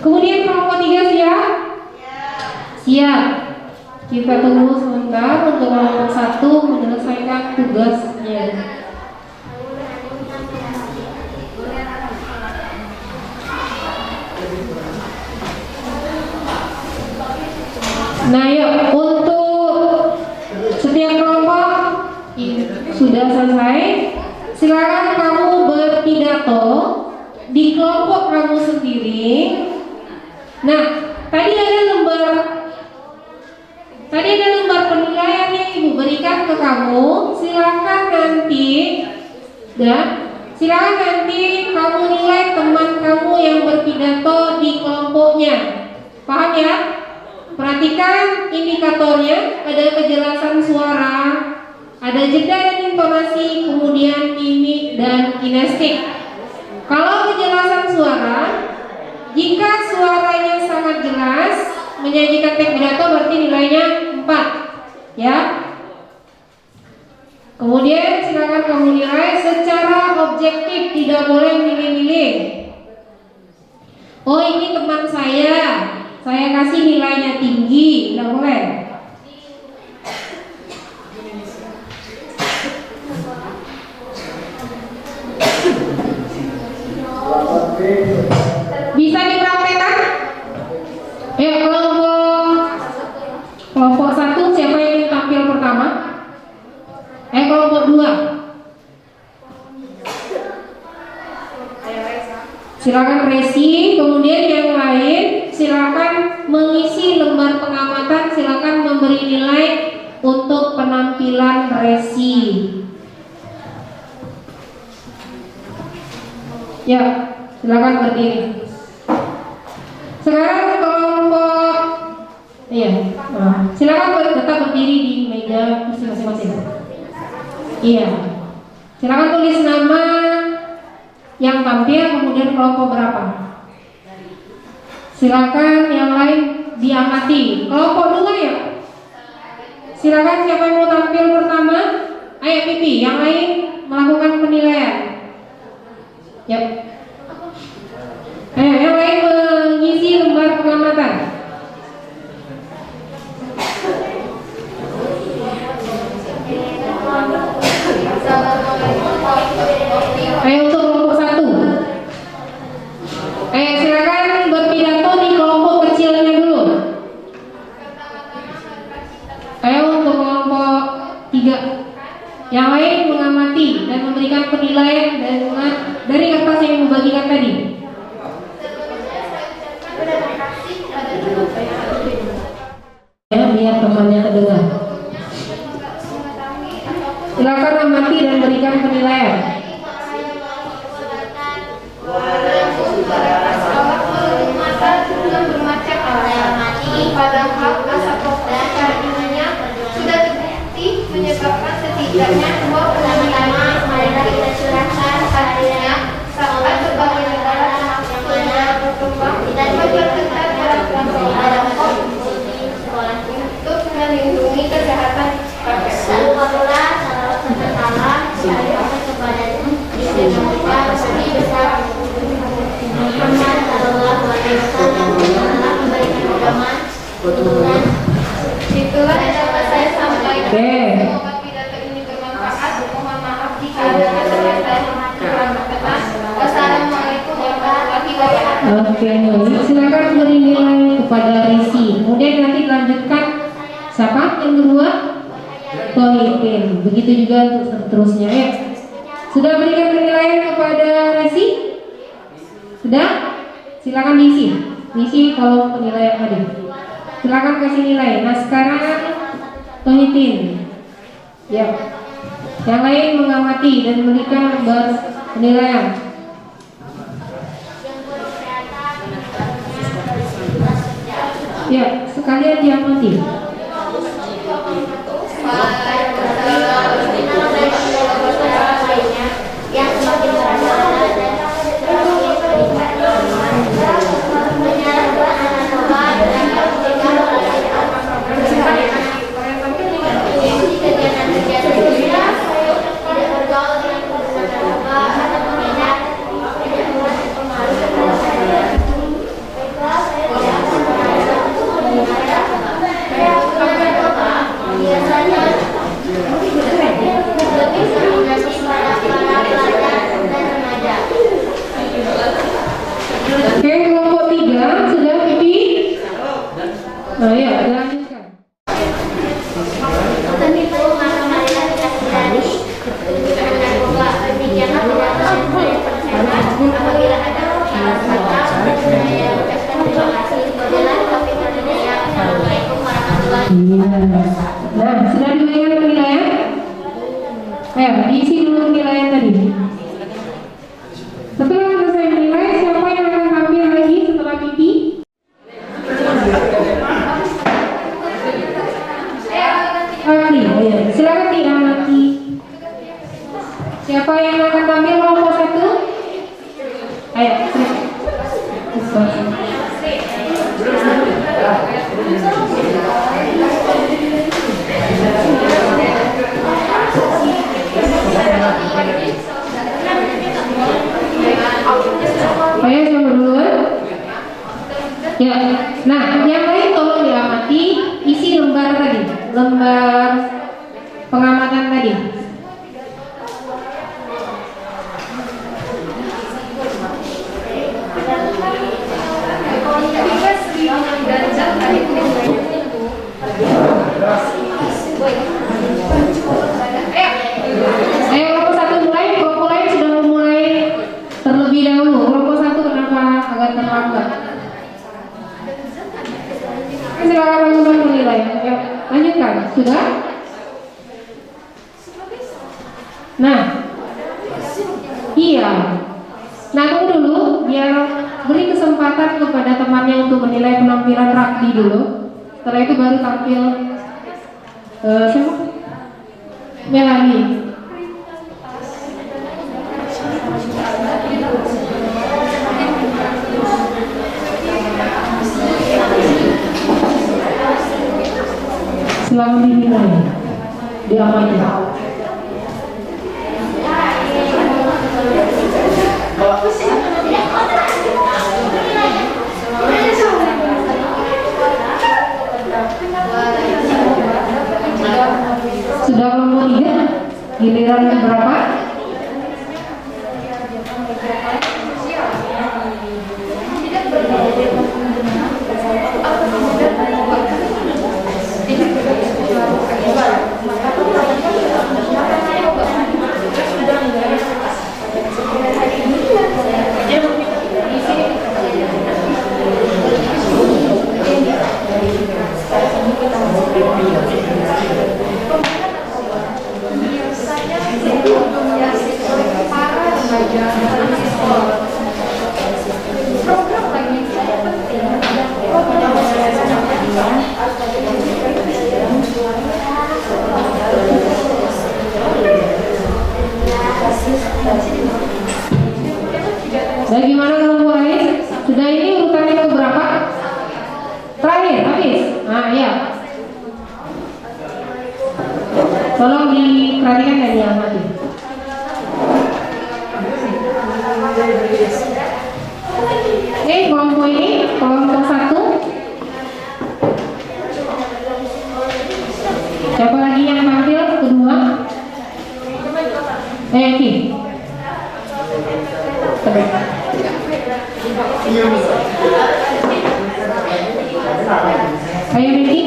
Kemudian kelompok 3 siap? Siap. Kita tunggu sebentar untuk kelompok 1 menyelesaikan tugasnya. Nah, yuk, untuk setiap kelompok sudah selesai. Silakan kamu berpidato di kelompok kamu sendiri. Nah, tadi ada lembar penilaian yang Ibu berikan ke kamu. Silakan nanti kamu nilai teman kamu yang berpidato di kelompoknya. Paham ya? Perhatikan indikatornya, ada kejelasan suara, ada jeda dan intonasi, kemudian mimik dan kinestetik. Kalau kejelasan suara, jika suaranya sangat jelas menyajikan teks pidato berarti nilainya 4, ya. Kemudian silakan kamu nilai secara objektif, tidak boleh milih-milih. Oh, ini teman saya kasih nilainya tinggi, tidak boleh. Bisa dipraktekkan? Ya, kelompok 1 siapa yang tampil pertama? Kelompok 2. Silakan Resi, kemudian yang lain silakan mengisi lembar pengamatan, silakan memberi nilai untuk penampilan Resi. Ya, silakan berdiri. Sekarang kelompok, silakan tetap berdiri di meja masing-masing. Iya, silakan tulis nama yang tampil, kemudian kelompok berapa. Silakan yang lain diamati. Kelompok 2 ya. Silakan siapa yang mau tampil pertama? Ayo Pipi, yang lain melakukan penilaian. Yap. Ayo yang lain mengisi lembar pengamatan. Ayo untuk kelompok 1. Silakan berpidato di kelompok kecilnya dulu. Ayo untuk kelompok 3. Yang lain mengamati dan memberikan penilaian dari kertas yang membagikan tadi. Ya, biar temannya terdengar. Silakan amati dan berikan penilaian. Padahal masa proposal ininya sudah terbukti menyebabkan setidaknya 25 mereka tidak curahkan artinya sampai berbagai negara termasuk negara berkembang dan memperketat peraturan untuk melindungi kesehatan itulah yang dapat saya sampaikan. Semoga pidato ini bermanfaat. Mohon maaf jika ada kata-kata yang kurang berkenan. Wassalamualaikum warahmatullahi wabarakatuh. Oke, silakan beri nilai kepada Risi. Kemudian nanti lanjutkan siapa yang kedua? Tohikin. Begitu juga untuk seterusnya ya. Sudah berikan penilaian kepada Risi? Sudah? Silakan diisi isi kolom penilaian tadi. Silakan kasih nilai. Nah sekarang Tohitin, ya. Yang lain mengamati dan memberikan lembar penilaian. Ya, sekalian diamati. yang semakin sederhana dan Oke, kelompok 3 sudah pipi. Nah ya, lanjutkan. Nah, sudah diberikan penilaian? Ayo, diisi dulu penilaian tadi. Setelah selesai menilai, siapa yang akan tampil lagi setelah pipi? Akli, ya. Silakan diamati. Siapa yang akan tampil kelompok 1? Ayo, Ayo coba duluan. Ya, nah yang lain tolong diamati isi lembar tadi, lembar pengamatan tadi. Ayo kelompok 1 mulai, kelompok lain sudah memulai terlebih dahulu. Kelompok 1 kenapa agak terlambat? Silakan langsung menilai. Ayo, lanjutkan. Sudah? Nah, iya. Nah, tunggu dulu, biar beri kesempatan kepada temannya untuk menilai penampilan Rakdi dulu. Setelah itu baru tampil siapa? Melanie. Selalu dinilai, diamati. Sudah kelompok 3, giliran berapa? Bagaimana kelompok lain? Sudah ini urutannya ke berapa? Terakhir, habis. Nah, ya. Tolong diperhatikan dan diamati. Kelompok ini, kelompok 1. Siapa lagi yang tampil? Kedua. Ki. Ayo Miki.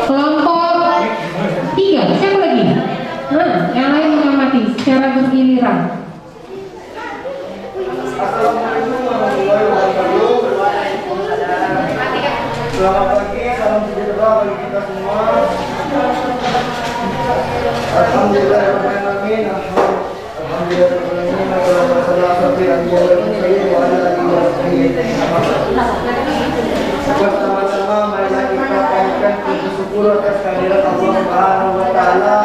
Kelompok 3, siapa lagi? Nah, yang lain mengamati secara bergiliran. Bersama-sama marilah kita panjatkan puji syukur atas kehadirat Allah Subhanahu wa taala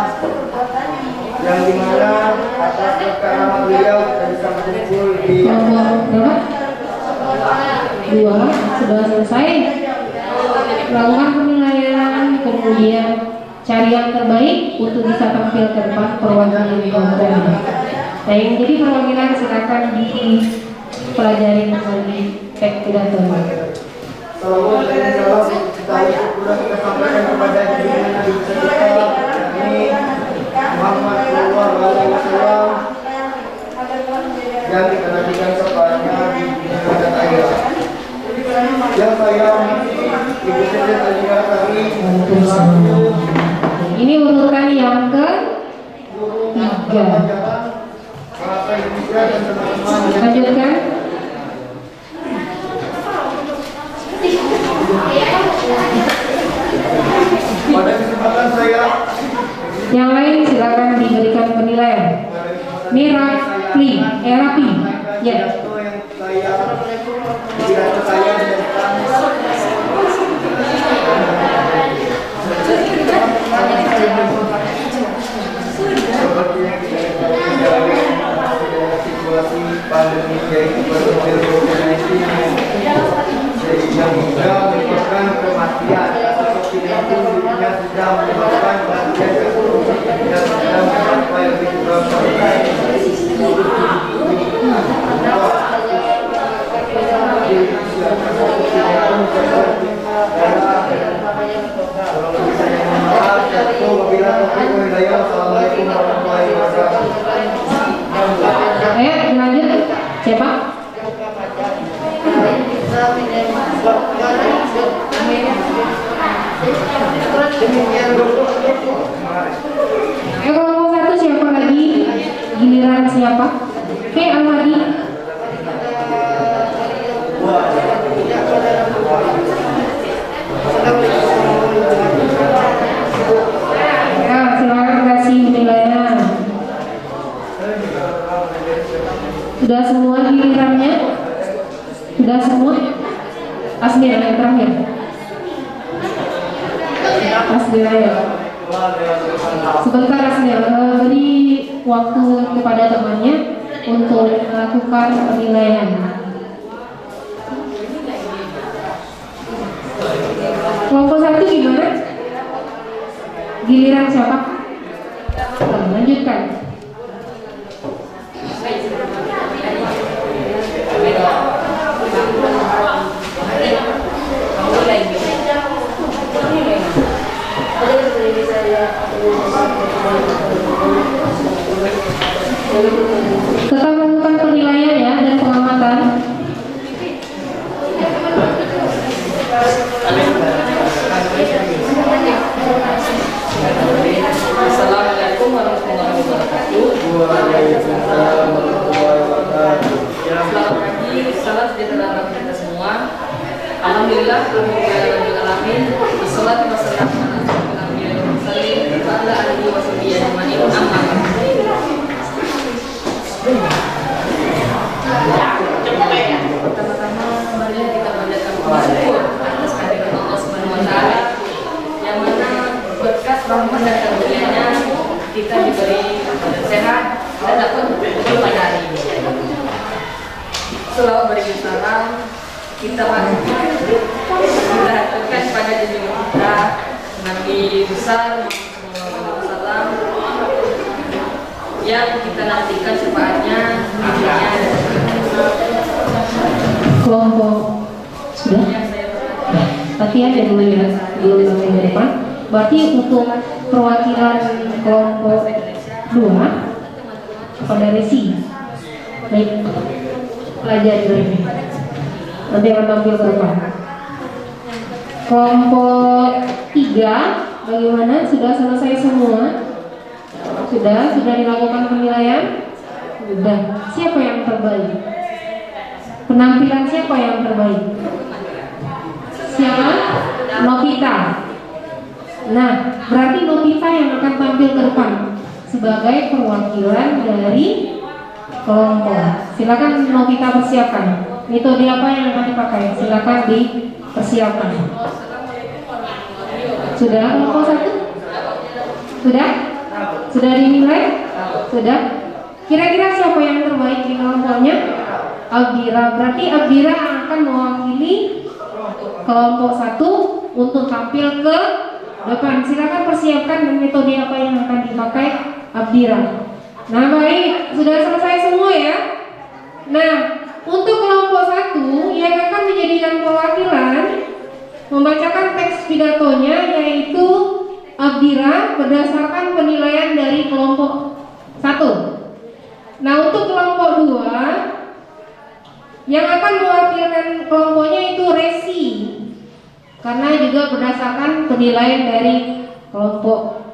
yang dimana atas berkat nama beliau kita bisa berkumpul di Kelompok dua sudah selesai lakukan penilaian, kemudian cari yang terbaik untuk bisa tampil ke depan perwakilan kelompoknya. Nah, yang jadi perwakilan silakan dipelajari kembali teks pidato. Salam dan salam kita sampaikan kepada junjungan Nabi kita Muhammad sallallahu alaihi wasallam yang kita nantikan kepadanya di dunia dan akhirat. Yang saya Ibu Siti Alia kami Ini urutan yang ke tiga. bahasa Indonesia dan teman-teman Lanjutkan. pada kesempatan saya Yang lain silakan diberikan penilaian. Ini rapi, rapi. Ya. pidato saya dijadikan seperti yang kita ketahui dalam situasi pandemi yaitu COVID-19 sehingga menyebabkan kematian seperti itu dirinya sudah menyebabkan kematian dan sudah mencapai lebih Ayo lanjut. Siapa? Ayo kelompok satu siapa lagi? Giliran siapa? Oke, Al-Hadi. Ya, silakan kasih penilaian. Sudah semua gilirannya? Sudah semua? Asmir yang terakhir. Asmir ya. Sebentar Asmir, beri waktu kepada temannya untuk melakukan penilaian. Kelompok satu gimana? Giliran siapa? Lanjutkan. Tetap melakukan penilaian ya dan pengamatan. Assalamualaikum warahmatullahi wabarakatuh. Selamat pagi, salam sejahtera bagi kita semua. Alhamdulillah, alamin. Wassalatu wassalamu ala asyrofil anbiya'i wal mursalin wa ala alihi wa sahbihi ajma'in. Amma ba'd. Pertama-tama marilah kita panjatkan puji syukur atas kehadirat Allah Subhanahu wa taala yang mana berkat rahmat dan karunia-Nya kita diberi sehat dan dapat berkumpul pada hari ini. Selawat berikan salam kita haturkan pada junjungan kita Nabi besar Muhammad SAW yang kita nantikan syafaatnya di dunia dan Kelompok sudah latihan ya dulu ya, belum sampai ke depan. Berarti untuk perwakilan kelompok 2 kepada Resi. Baik, pelajari lagi. Nanti akan tampil ke depan. Kelompok 3 bagaimana? Sudah selesai semua? Sudah dilakukan penilaian? Sudah. Siapa yang terbaik? Penampilan siapa yang terbaik? Siapa? Novita. Nah, berarti Novita yang akan tampil ke depan sebagai perwakilan dari kelompok. Silakan mau kita persiapkan. Metode apa yang akan dipakai? Silakan dipersiapkan. Sudah kelompok 1? Sudah? Sudah dinilai? Sudah? Kira-kira siapa yang terbaik di kelompoknya? Abdira. Berarti Abdira akan mewakili kelompok 1 untuk tampil ke depan. Silakan persiapkan metode apa yang akan dipakai Abdira. Nah, baik, sudah selesai semua ya. Nah, untuk kelompok 1 yang akan menjadikan perwakilan membacakan teks pidatonya yaitu Abdira berdasarkan penilaian dari kelompok 1. Nah, untuk kelompok 2 yang akan mewakilkan kelompoknya itu Resi, karena juga berdasarkan penilaian dari kelompok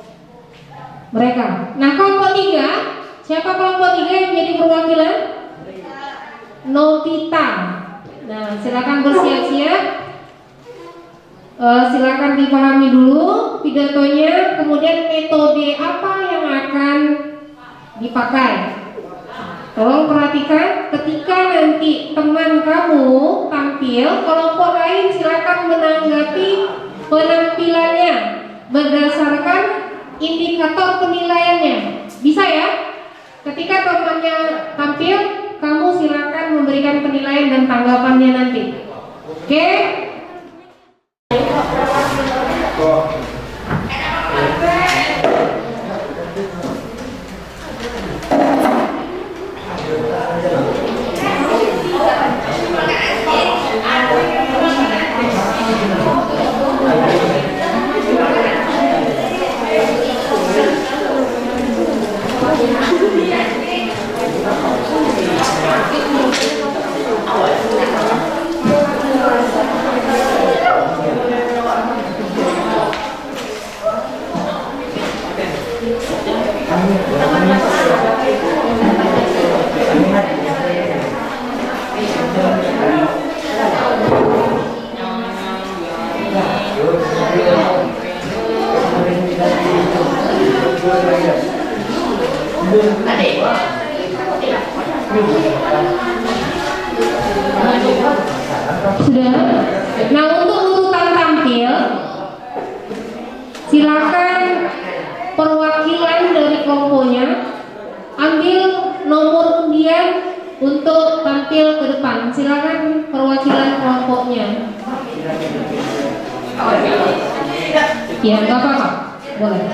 mereka. Nah, kelompok 3, siapa kelompok 3 yang menjadi perwakilan? Novita. Nah, silakan bersiap-siap. Silakan dipahami dulu pidatonya, kemudian metode apa yang akan dipakai. Tolong perhatikan, ketika nanti teman kamu tampil, kelompok lain silakan menanggapi penampilannya berdasarkan indikator penilaiannya. Bisa ya? Ketika temannya tampil, kamu silakan memberikan penilaian dan tanggapannya nanti. Oke? Sudah. Nah, untuk urutan tampil, silakan perwakilan dari kelompoknya ambil nomor undian untuk tampil ke depan. Silakan perwakilan kelompoknya. Ya, nggak apa-apa, boleh.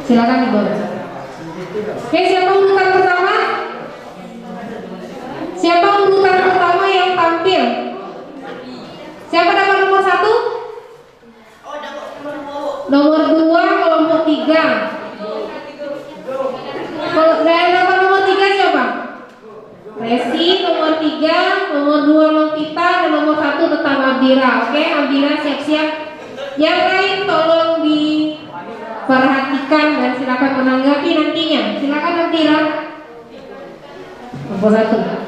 Silakan dibawa. Oke, siapa urutan pertama? Siapa urutan pertama yang tampil? Siapa dapat nomor 1? Nomor 2 kelompok 3. Kalau dapat nomor 3 siapa? Resi nomor 3, nomor 2 Novita, dan nomor 1 tetap Abdira. Oke, Abdira siap-siap. Yang lain tolong diperhatikan dan silakan menanggapi nantinya. Silakan Abdira. Nomor 1.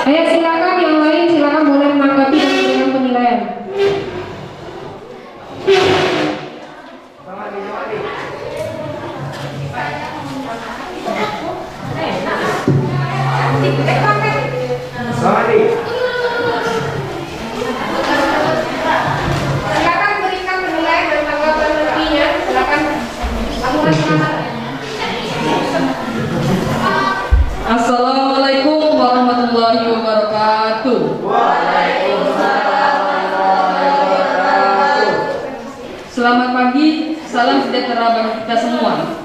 Ayo silakan, yang lain silakan boleh menanggapi dan memberikan penilaian. Silakan berikan penilaian dan tanggapan nantinya. Silakan. Assalamualaikum warahmatullahi wabarakatuh. Selamat pagi, salam sejahtera bagi kita semua.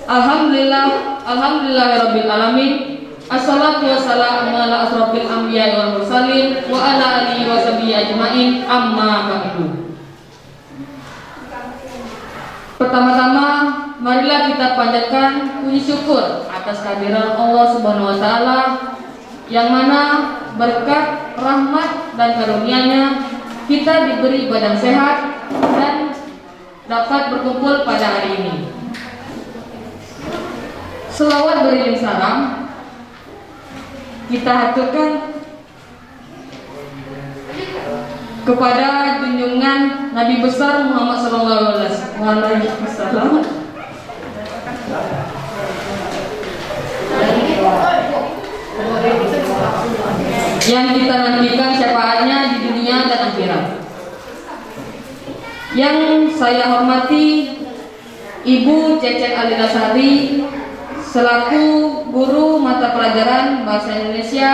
Alhamdulillahirabbil alamin. Assalatu wassalamu ala asrofil anbiya'i wal mursalin wa ala alihi wa sahbihi ajmain, amma ba'du. Pertama-tama, marilah kita panjatkan puji syukur atas kehadiran Allah Subhanahu wa taala yang mana berkat rahmat dan karunia-Nya kita diberi badan sehat dan dapat berkumpul pada hari ini. Selawat beriring salam kita haturkan kepada junjungan Nabi besar Muhammad sallallahu alaihi wasallam yang kita nantikan syafaatnya di dunia dan akhirat. Yang saya hormati Ibu Cecen Alilasari selaku guru mata pelajaran Bahasa Indonesia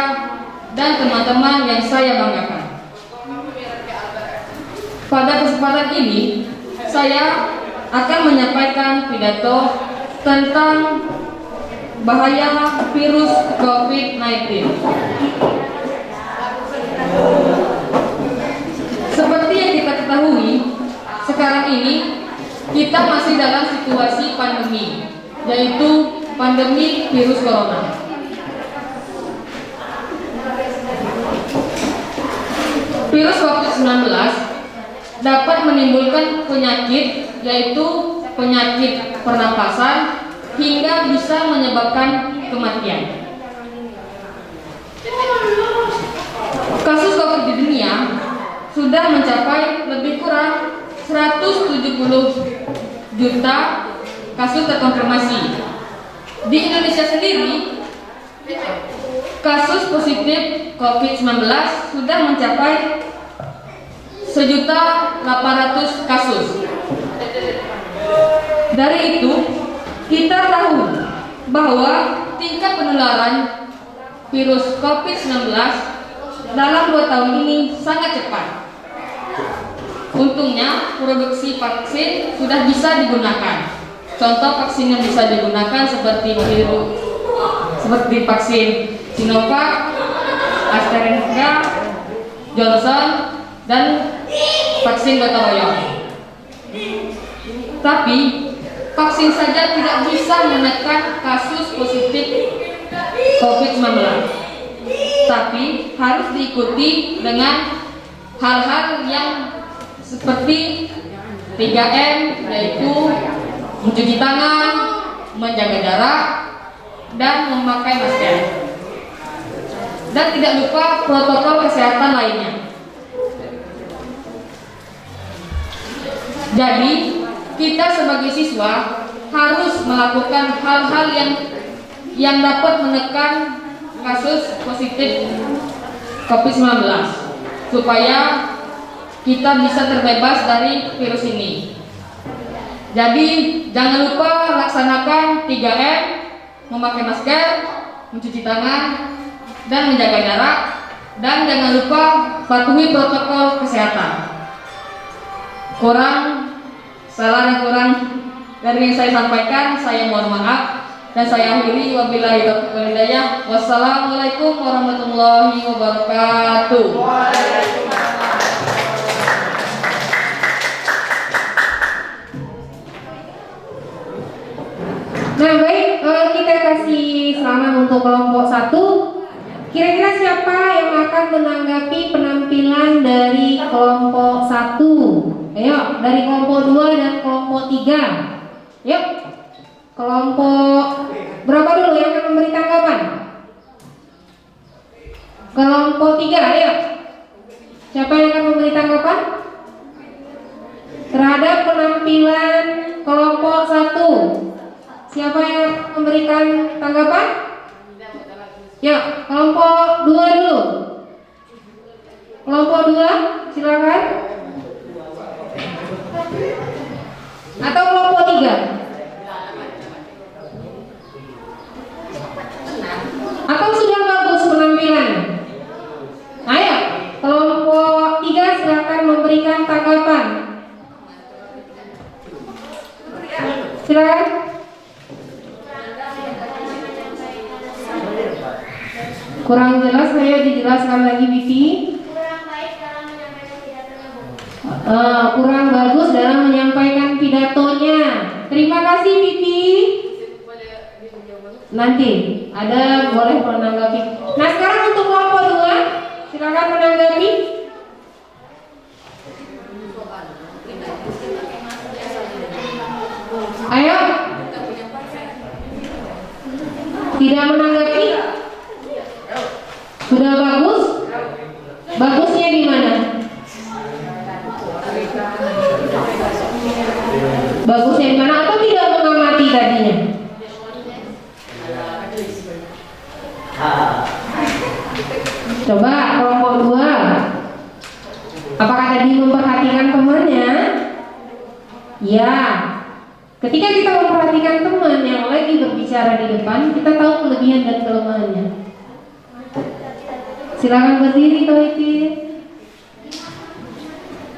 dan teman-teman yang saya banggakan. Pada kesempatan ini, saya akan menyampaikan pidato tentang bahaya virus COVID-19. Seperti yang kita ketahui, sekarang ini kita masih dalam situasi pandemi, yaitu pandemi virus corona. Virus COVID-19 dapat menimbulkan penyakit, yaitu penyakit pernapasan, hingga bisa menyebabkan kematian. Kasus COVID di dunia sudah mencapai lebih kurang 170 juta kasus terkonfirmasi. Di Indonesia sendiri, kasus positif COVID-19 sudah mencapai 1.800.000 kasus. Dari itu, kita tahu bahwa tingkat penularan virus COVID-19 dalam 2 tahun ini sangat cepat. Untungnya, produksi vaksin sudah bisa digunakan. Contoh vaksin yang bisa digunakan seperti vaksin Sinovac, AstraZeneca, Johnson, dan vaksin gotong royong. Tapi vaksin saja tidak bisa menekan kasus positif COVID-19. Tapi harus diikuti dengan hal-hal yang seperti 3M, yaitu mencuci tangan, menjaga jarak, dan memakai masker. Dan tidak lupa protokol kesehatan lainnya. Jadi, kita sebagai siswa harus melakukan hal-hal yang dapat menekan kasus positif COVID-19 supaya kita bisa terbebas dari virus ini. Jadi, jangan lupa laksanakan 3M, memakai masker, mencuci tangan, dan menjaga jarak, dan jangan lupa patuhi protokol kesehatan. Salah dan kurang dari yang saya sampaikan, saya mohon maaf dan saya akhiri. Wabillahi taufiq wal hidayah. Wassalamualaikum warahmatullahi wabarakatuh. Nah baik, kita kasih selamat untuk kelompok 1. Kira-kira siapa yang akan menanggapi penampilan dari kelompok 1? Ayo, dari kelompok 2 dan kelompok 3. Yuk, kelompok berapa dulu yang akan memberi tanggapan? Kelompok 3, ayo. Siapa yang akan memberi tanggapan terhadap penampilan kelompok 1? Siapa yang memberikan tanggapan? Ya, kelompok 2 dulu. Kelompok 2, silakan. Atau kelompok 3? Atau sudah bagus penampilan? Ayo, kelompok 3 silakan memberikan tanggapan. Silakan. Kurang jelas, saya dijelaskan lagi Vivi. Kurang baik dalam menyampaikan pidatonya, Bu. Kurang bagus dalam menyampaikan pidatonya. Terima kasih Vivi. Nanti ada boleh menanggapi. Nah sekarang untuk kelompok 2, silakan menanggapi. Ayo. Tidak menanggapi. Sudah bagus? Bagusnya di mana? Bagusnya di mana atau tidak mengamati tadinya? Coba Ya, ketika kita memperhatikan teman yang lagi berbicara di depan, kita tahu kelebihan dan kelemahannya. Silakan berdiri, Toiti.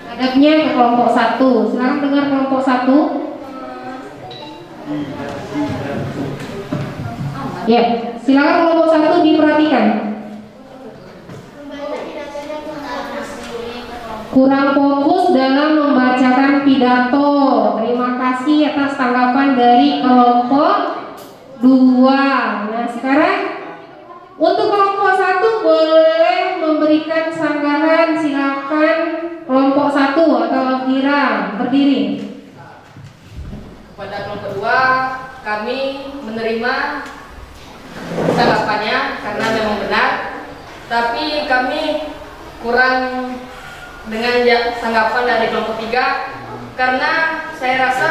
Hadapnya ke kelompok 1. Silakan dengar kelompok 1. Ya, silakan kelompok 1 diperhatikan. Kurang fokus dalam membacakan pidato. Terima kasih atas tanggapan dari kelompok 2. Nah, sekarang untuk kelompok 1 boleh memberikan sanggahan. Silakan kelompok 1 atau Alkira berdiri. Pada kelompok 2 kami menerima tanggapannya karena memang benar, tapi kami kurang dengan tanggapan dari kelompok 3 karena saya rasa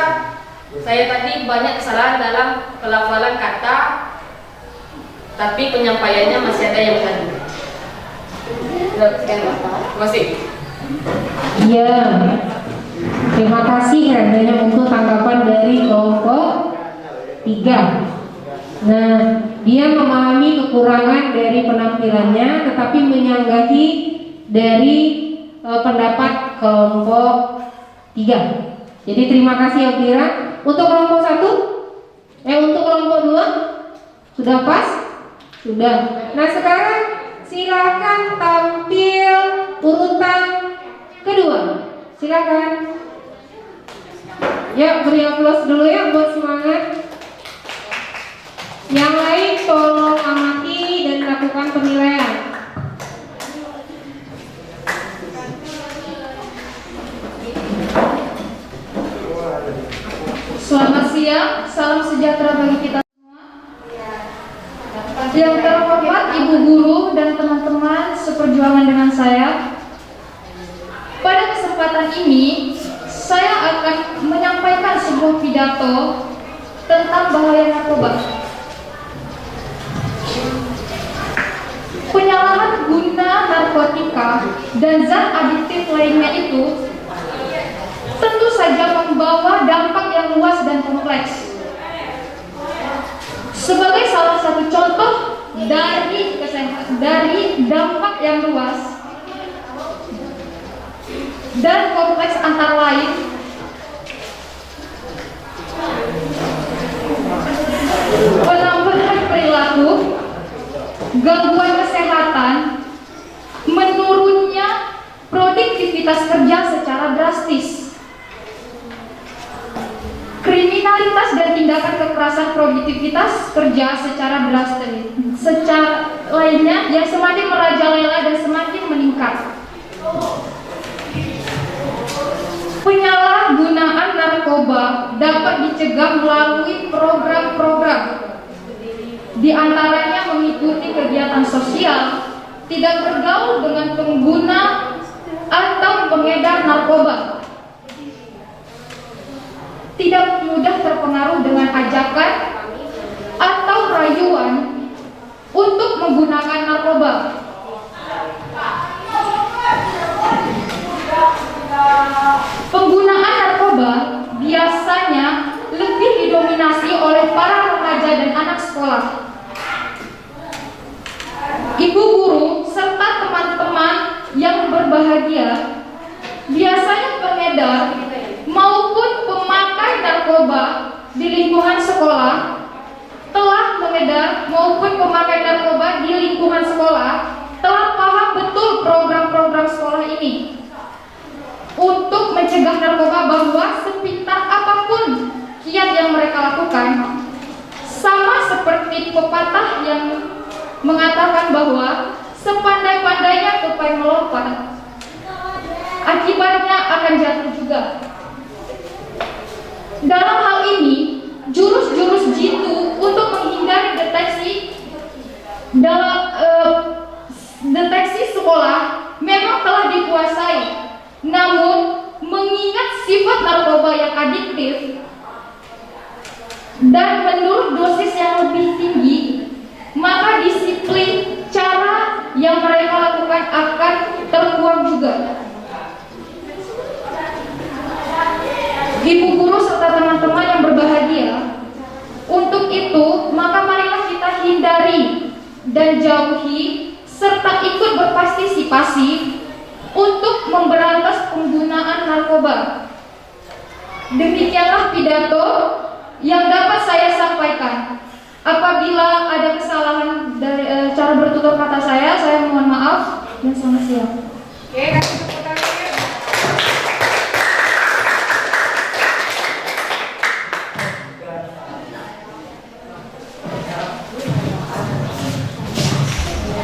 saya tadi banyak kesalahan dalam pelafalan kata, tapi penyampaiannya masih ada yang benar. Terima kasih. Iya. Terima kasih adanya untuk tanggapan dari kelompok 3. Nah, dia memahami kekurangan dari penampilannya tetapi menyanggahi dari pendapat kelompok 3. Jadi terima kasih Elvira. Untuk kelompok 1, untuk kelompok 2 sudah pas? Sudah. Nah, sekarang silakan tampil urutan kedua. Silakan. Ya, beri aplaus dulu ya buat semangat. Yang lain tolong amati dan lakukan penilaian. Selamat siang, salam sejahtera bagi kita semua. Yang terhormat Ibu Guru dan teman-teman seperjuangan dengan saya. Pada kesempatan ini, saya akan menyampaikan sebuah pidato tentang bahaya narkoba. Penyalahan guna narkotika dan zat adiktif lainnya itu tentu saja membawa dampak yang luas dan kompleks. Sebagai salah satu contoh dari dampak yang luas dan kompleks antara lain penambahan perilaku, gangguan kesehatan, menurunnya produktivitas kerja secara drastis, kriminalitas dan tindakan kekerasan produktivitas kerja secara drastis, lainnya yang semakin merajalela dan semakin meningkat. Penyalahgunaan narkoba dapat dicegah melalui program-program, di antaranya mengikuti kegiatan sosial, tidak bergaul dengan pengguna atau pengedar narkoba, tidak mudah terpengaruh dengan ajakan atau rayuan untuk menggunakan narkoba. Penggunaan narkoba biasanya lebih didominasi oleh para remaja dan anak sekolah, ibu guru, serta teman-teman yang berbahagia. Biasanya pengedar maupun pemakai narkoba di lingkungan sekolah telah mengedar maupun pemakai narkoba di lingkungan sekolah telah paham betul program-program sekolah ini untuk mencegah narkoba, bahwa sepintar apapun kiat yang mereka lakukan, sama seperti pepatah yang mengatakan bahwa sepandai-pandainya tupai melompat, akibatnya akan jatuh juga. Dalam hal ini, jurus-jurus jitu untuk menghindari deteksi sekolah memang telah dikuasai. Namun, mengingat sifat narkoba yang adiktif dan menurut dosis yang lebih tinggi, maka disiplin cara yang mereka lakukan akan terkuang juga. Ibu guru maka marilah kita hindari dan jauhi serta ikut berpartisipasi untuk memberantas penggunaan narkoba. Demikianlah pidato yang dapat saya sampaikan. Apabila ada kesalahan dari cara bertutur kata saya mohon maaf dan selamat siang. Oke, kasih tepuk tangan.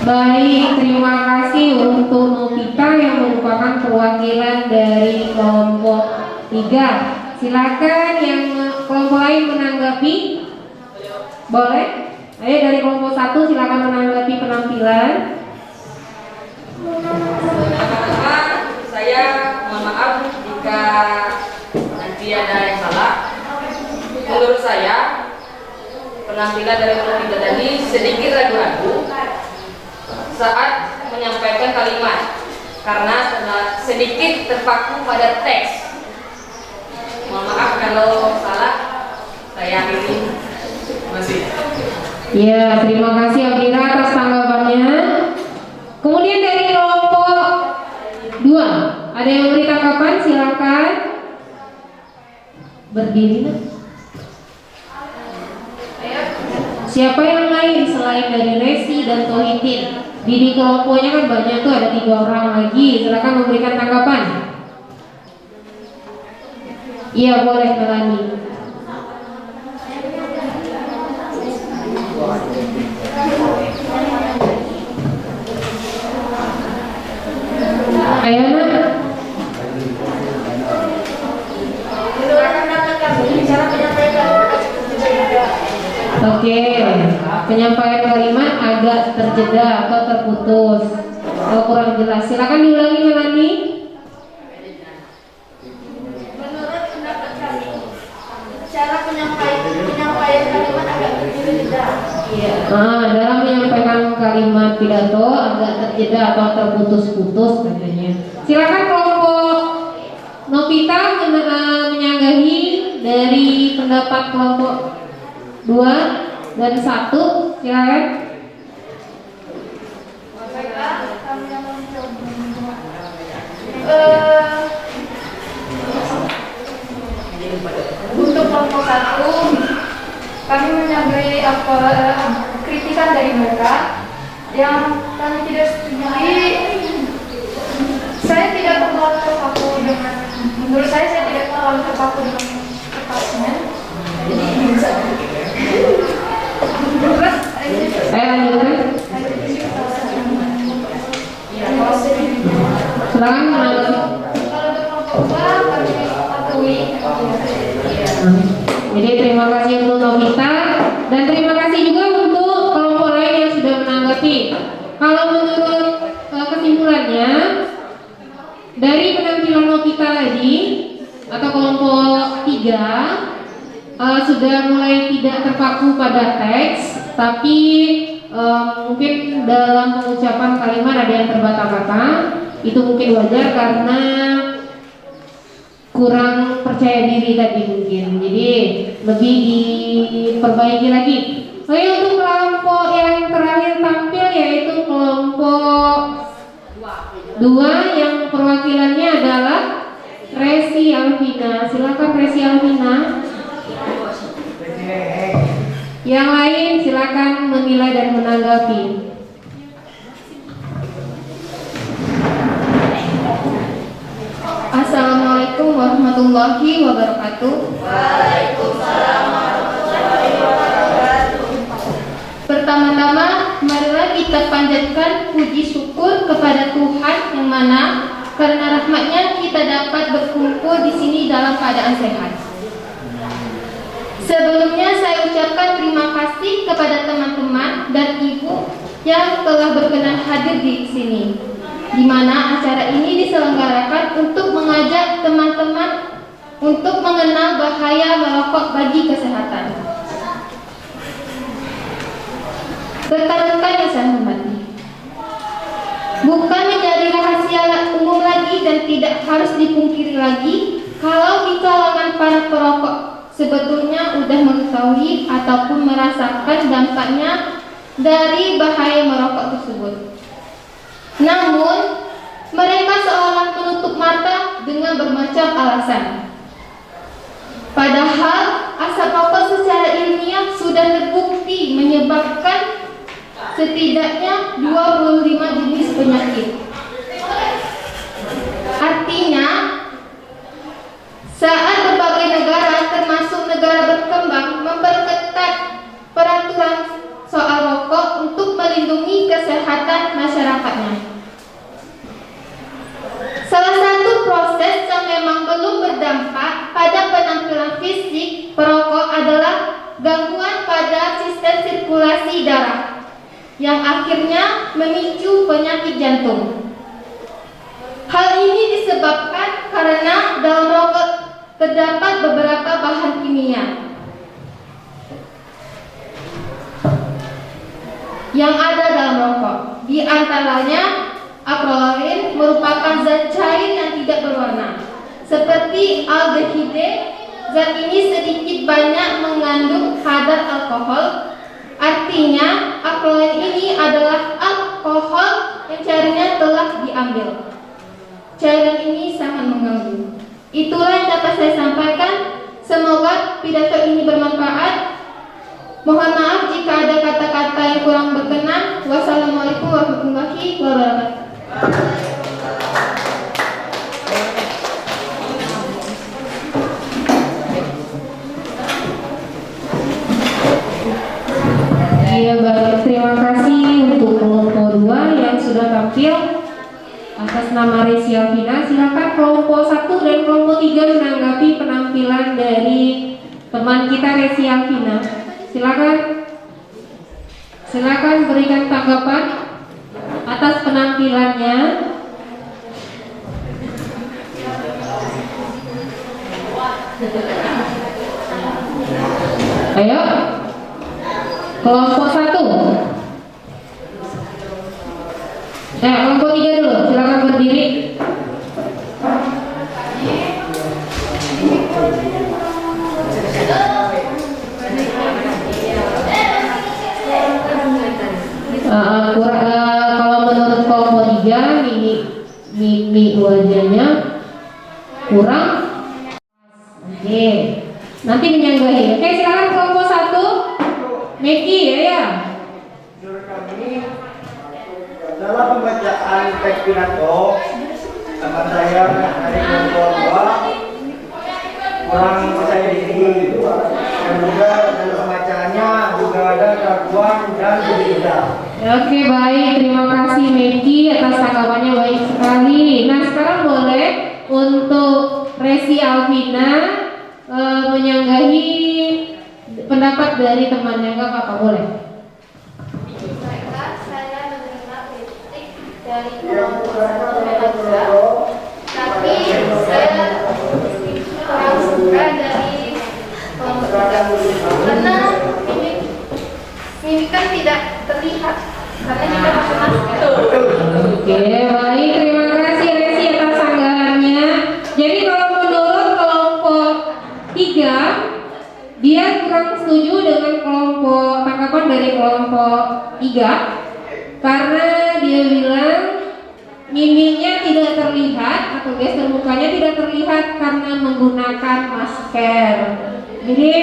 Baik, terima kasih untuk Novita yang merupakan perwakilan dari kelompok 3. Silakan yang kelompok lain menanggapi. Boleh? Ayo dari kelompok 1 silakan menanggapi penampilan. Pertama-tama saya mohon maaf jika nanti ada yang salah. Menurut saya penampilan dari kelompok 3 tadi sedikit ragu-ragu saat menyampaikan kalimat karena sedikit terpaku pada teks. Mohon maaf kalau salah, saya akhiri. Masih. Ya, terima kasih Abira atas tanggapannya. Kemudian dari kelompok 2, ada yang beri tanggapan? Silakan berdiri. Siapa yang lain selain dari Resi dan Tohitin? Di kelompoknya kan banyak tuh, ada 3 orang lagi. Silakan memberikan tanggapan. Iya, boleh Melani. Ayana. Oke, penyampaian kalimat agak terjeda atau terputus atau kurang jelas. Silakan diulangi Melani. Menurut pendapat kami, cara penyampaian kalimat agak berbeda. Dalam menyampaikan kalimat pidato agak terjeda atau terputus-putus katanya. Silakan kelompok Novita menyanggahi dari pendapat kelompok 2 dan 1. Silakan. Baiklah, kami akan mencoba. Untuk kelompok 1, kami menyanggahi kritikan dari mereka yang kami tidak setujui. Saya tidak terlalu terpaku dengan, menurut saya tidak terlalu terpaku dengan kertasnya. Jadi ini bisa. Terus, Saya lanjutkan. Silakan menanggapi. kalau untuk kelompok 2, kami akui. Jadi terima kasih untuk Novita dan terima kasih juga untuk kelompok lain yang sudah menanggapi. Kalau menurut kesimpulannya dari penampilan Novita tadi atau kelompok 3 sudah mulai tidak terpaku pada teks, tapi mungkin dalam pengucapan kalimat ada yang terbata-bata. Itu mungkin wajar karena kurang percaya diri tadi mungkin. Jadi lebih diperbaiki lagi. Oke, untuk kelompok yang terakhir tampil yaitu kelompok 2 yang perwakilannya adalah Resi Alvina. Silakan Resi Alvina. Yang lain silakan menilai dan menanggapi. Assalamualaikum warahmatullahi wabarakatuh. Pertama-tama, marilah kita panjatkan puji syukur kepada Tuhan yang mana karena rahmat-Nya kita dapat berkumpul di sini dalam keadaan sehat. Sebelumnya saya ucapkan terima kasih kepada teman-teman dan ibu yang telah berkenan hadir di sini, di mana acara ini diselenggarakan untuk mengajak teman-teman untuk mengenal bahaya merokok bagi kesehatan. Rekan-rekan yang saya hormati, bukan menjadi rahasia umum lagi dan tidak harus dipungkiri lagi kalau di kalangan para perokok sebetulnya udah mengetahui ataupun merasakan dampaknya dari bahaya merokok tersebut. Namun, mereka seolah menutup mata dengan bermacam alasan. Padahal, asap rokok secara ilmiah sudah terbukti menyebabkan setidaknya 25 jenis penyakit. Artinya, saat berbagai negara termasuk negara berkembang memperketat peraturan soal rokok untuk melindungi kesehatan masyarakatnya. Salah satu proses yang memang belum berdampak pada penampilan fisik perokok adalah gangguan pada sistem sirkulasi darah yang akhirnya memicu penyakit jantung. Hal ini disebabkan karena dalam rokok terdapat beberapa bahan kimia yang ada dalam rokok. Di antaranya akrolein merupakan zat cair yang tidak berwarna, seperti aldehide. Zat ini sedikit banyak mengandung kadar alkohol. Artinya, akrolein ini adalah alkohol yang cairnya telah diambil. Cairan ini sangat mengganggu. Itulah yang dapat saya sampaikan. Semoga pidato ini bermanfaat. Mohon maaf jika ada kata-kata yang kurang berkenan. Wassalamualaikum warahmatullahi wabarakatuh. Ya baik, terima kasih untuk kelompok 2 yang sudah tampil. Atas nama Resi Alvina, silakan kelompok 1 dan kelompok 3 menanggapi penampilan dari teman kita Resi Alvina. Silakan berikan tanggapan atas penampilannya. Ayo, kelompok 1. Kelompok 3 dulu, silakan berdiri. Kalau menurut kelompok 3, mimik wajahnya kurang. Oke, nanti menyanggahi. Oke, silakan kelompok 1. Meki ya. Menurut kami, dalam pembacaan teks pidato, teman saya dari kelompok 2 kurang percaya diri, dan juga dalam pembacaannya juga ada keraguan dan berbeda. Oke, baik, terima kasih Meki atas tanggapannya, baik sekali. Nah, sekarang boleh untuk Resi Alvina menyanggahi pendapat dari temannya, nggak apa-apa, boleh. Baiklah, saya menerima kritik dari kelompok 1, tapi saya kurang suka dari kelompok 3 karena mimik kan tidak terlihat karena kita pakai masker. Oke, baik, terima kasih Resi atas sanggahannya. Jadi kalau menurut kelompok 3, dia kurang setuju dengan tanggapan dari kelompok 3 karena dia bilang mimiknya tidak terlihat atau gestur mukanya tidak terlihat karena menggunakan masker. Jadi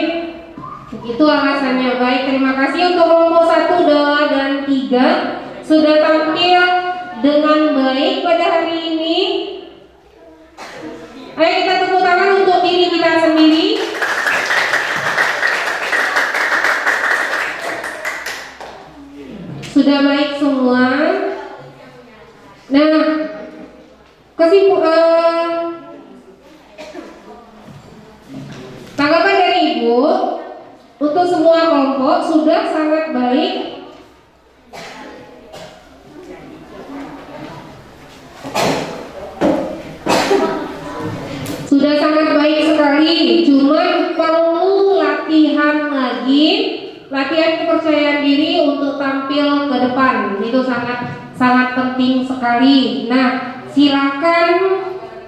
itu alasannya. Baik, terima kasih untuk kelompok 1, 2, dan 3 sudah tampil dengan baik pada hari ini. Ayo kita tepuk tangan untuk diri kita sendiri. Sudah baik semua. Nah, tanggapan dari Ibu untuk semua kelompok sudah sangat baik. Sudah sangat baik sekali. Cuman perlu latihan lagi, latihan kepercayaan diri untuk tampil ke depan. Itu sangat penting sekali. Nah, silakan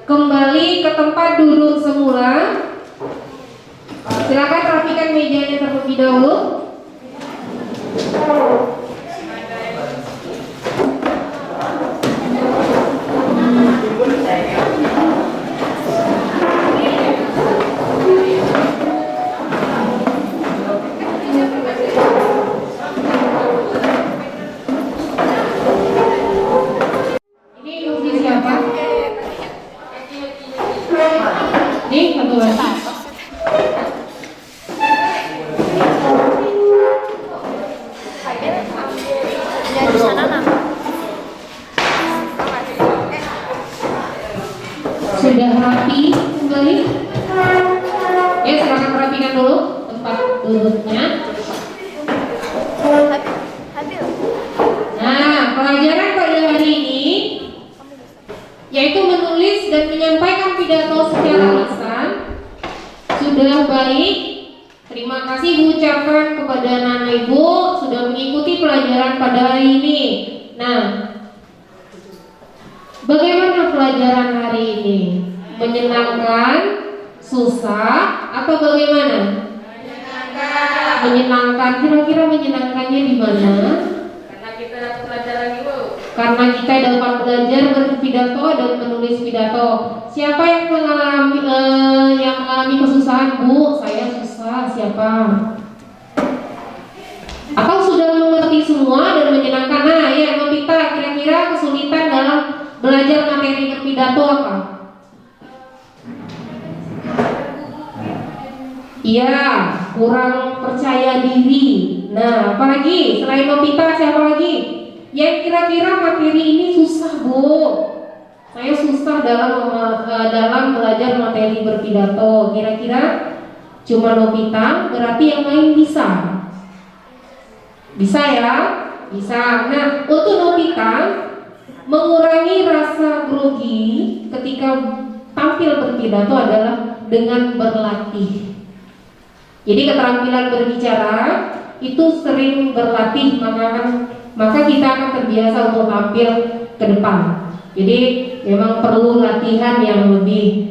kembali ke tempat duduk semula. Silakan rapikan mejanya terlebih dahulu. Ini fungsi siapa? Ini satu lagi. Dari sana nama. Sudah rapi kembali? Ya, silakan rapikan dulu tempat duduknya. Nah, pelajaran pada hari ini yaitu menulis dan menyampaikan pidato secara lisan sudah baik. Terima kasih Bu ucapkan kepada anak ibu sudah mengikuti pelajaran pada hari ini. Nah, bagaimana pelajaran hari ini? Menyenangkan, susah, atau bagaimana? Menyenangkan. Kira-kira menyenangkannya di mana? Karena kita dapat pelajaran Ibu. Karena kita dapat belajar berpidato dan menulis pidato. Siapa yang mengalami kesusahan, Bu? Saya susah. Siapa? Atau sudah mengerti semua dan menyenangkan? Nah, ya, Nobita, kira-kira kesulitan dalam belajar materi berpidato apa? Iya, kurang percaya diri. Nah, apalagi selain Nobita, siapa lagi? Yang kira-kira materi ini susah, Bu. Saya susah dalam belajar materi berpidato. Kira-kira cuma Nobita, berarti yang lain bisa. Bisa ya? Bisa. Nah, untuk Nobita mengurangi rasa grogi ketika tampil berpidato adalah dengan berlatih. Jadi keterampilan berbicara itu sering berlatih, maka kita akan terbiasa untuk tampil ke depan. Jadi memang perlu latihan yang lebih.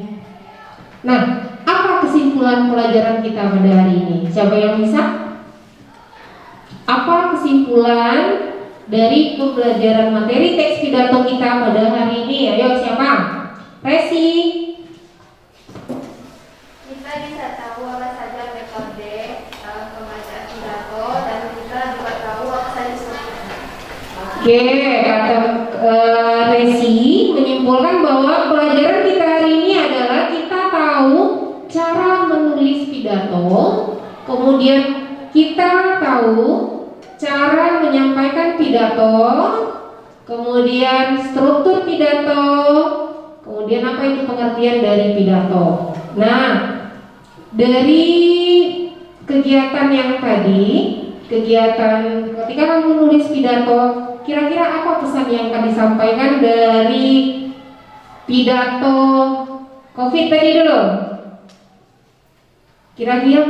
Nah, apa kesimpulan pelajaran kita pada hari ini? Siapa yang bisa? Apa kesimpulan dari pembelajaran materi teks pidato kita pada hari ini? Ayo, siapa? Resi. Kita bisa tahu apa saja metode pembacaan pidato dan kita juga tahu apa saja strukturnya. Oke, kata Resi menyimpulkan bahwa pelajaran kita hari ini adalah kita tahu cara menulis pidato, kemudian kita tahu cara menyampaikan pidato, kemudian struktur pidato, kemudian apa itu pengertian dari pidato. Nah, dari kegiatan yang tadi, kegiatan ketika kamu menulis pidato, kira-kira apa pesan yang akan disampaikan dari pidato COVID tadi dulu? Kira-kira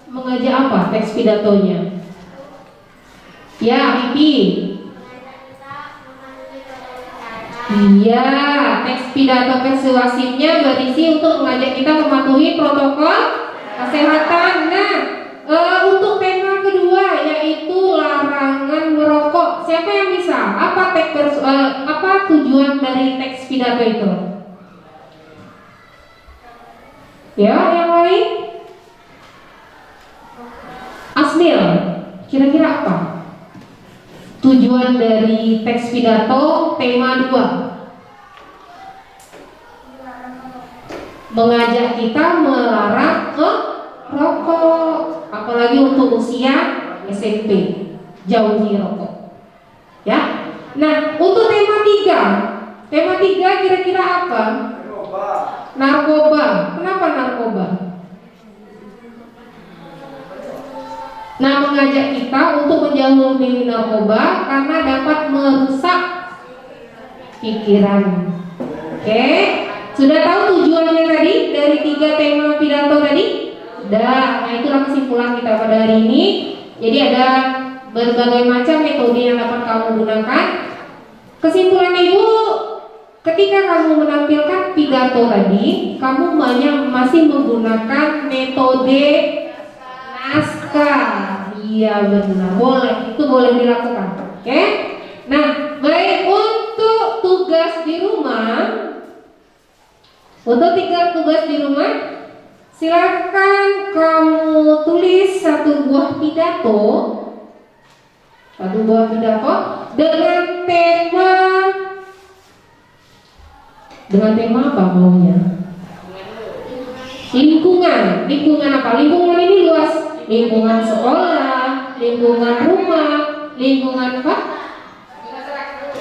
mengajak apa teks pidatonya? Ya, Pipi. Iya, teks pidato persuasifnya berisi untuk mengajak kita mematuhi protokol kesehatan. Nah, untuk tema kedua yaitu larangan merokok. Siapa yang bisa? Apa tujuan dari teks pidato itu? Ya, yang lain? Asmil, kira-kira apa tujuan dari teks pidato tema 2? Mengajak kita melarang rokok, apalagi untuk usia SMP, jauhi rokok. Ya. Nah, untuk tema 3 kira-kira apa? Narkoba. Kenapa narkoba? Nah, mengajak kita untuk menjauhi narkoba karena dapat merusak pikiran. Oke, sudah tahu tujuannya tadi dari 3 tema pidato tadi? Sudah. Nah, itulah kesimpulan kita pada hari ini. Jadi ada berbagai macam metode yang dapat kamu gunakan. Kesimpulan Ibu, ketika kamu menampilkan pidato tadi, kamu masih menggunakan metode naskah. Iya benar, boleh, itu boleh dilakukan. Oke? Nah, baik, untuk tugas di rumah, silakan kamu tulis satu buah pidato dengan tema apa maunya? Lingkungan apa? Lingkungan ini luas, lingkungan sekolah, lingkungan rumah, lingkungan apa?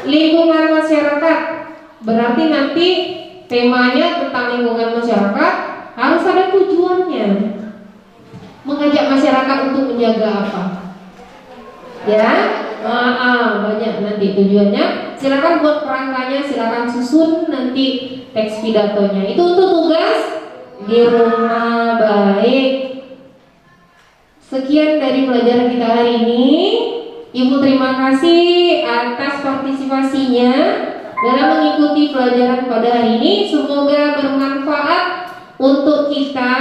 Lingkungan masyarakat. Berarti nanti temanya tentang lingkungan masyarakat harus ada tujuannya. Mengajak masyarakat untuk menjaga apa? Ya, banyak nanti tujuannya. Silakan buat kerangkanya, silakan susun nanti teks pidatonya. Itu untuk tugas di rumah. Baik. Sekian dari pelajaran kita hari ini. Ibu terima kasih atas partisipasinya dalam mengikuti pelajaran pada hari ini. Semoga bermanfaat untuk kita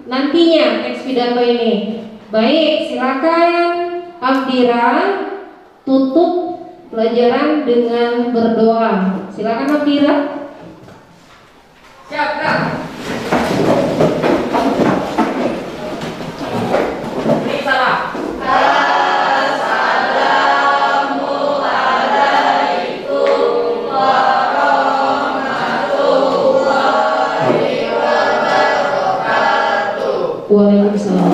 nantinya teks pidato ini. Baik, silakan Abdira tutup pelajaran dengan berdoa. Silakan Abdira. Siap, Kak. Ini salah. Waalaikumsalam.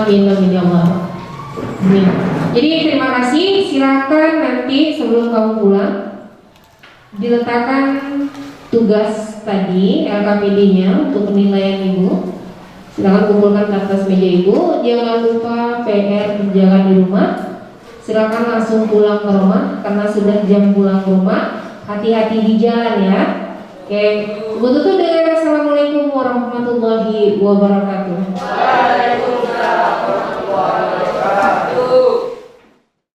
Amin ya Allah. Amin. Jadi terima kasih. Silakan nanti sebelum kamu pulang diletakkan tugas tadi LKPD-nya untuk penilaian ibu. Silakan kumpulkan ke atas meja ibu. Jangan lupa PR kerjakan di rumah. Silakan langsung pulang ke rumah karena sudah jam pulang ke rumah. Hati-hati di jalan ya. Oke, ibu tutup dengan assalamualaikum warahmatullahi wabarakatuh. Waalaikumsalam warahmatullahi wabarakatuh.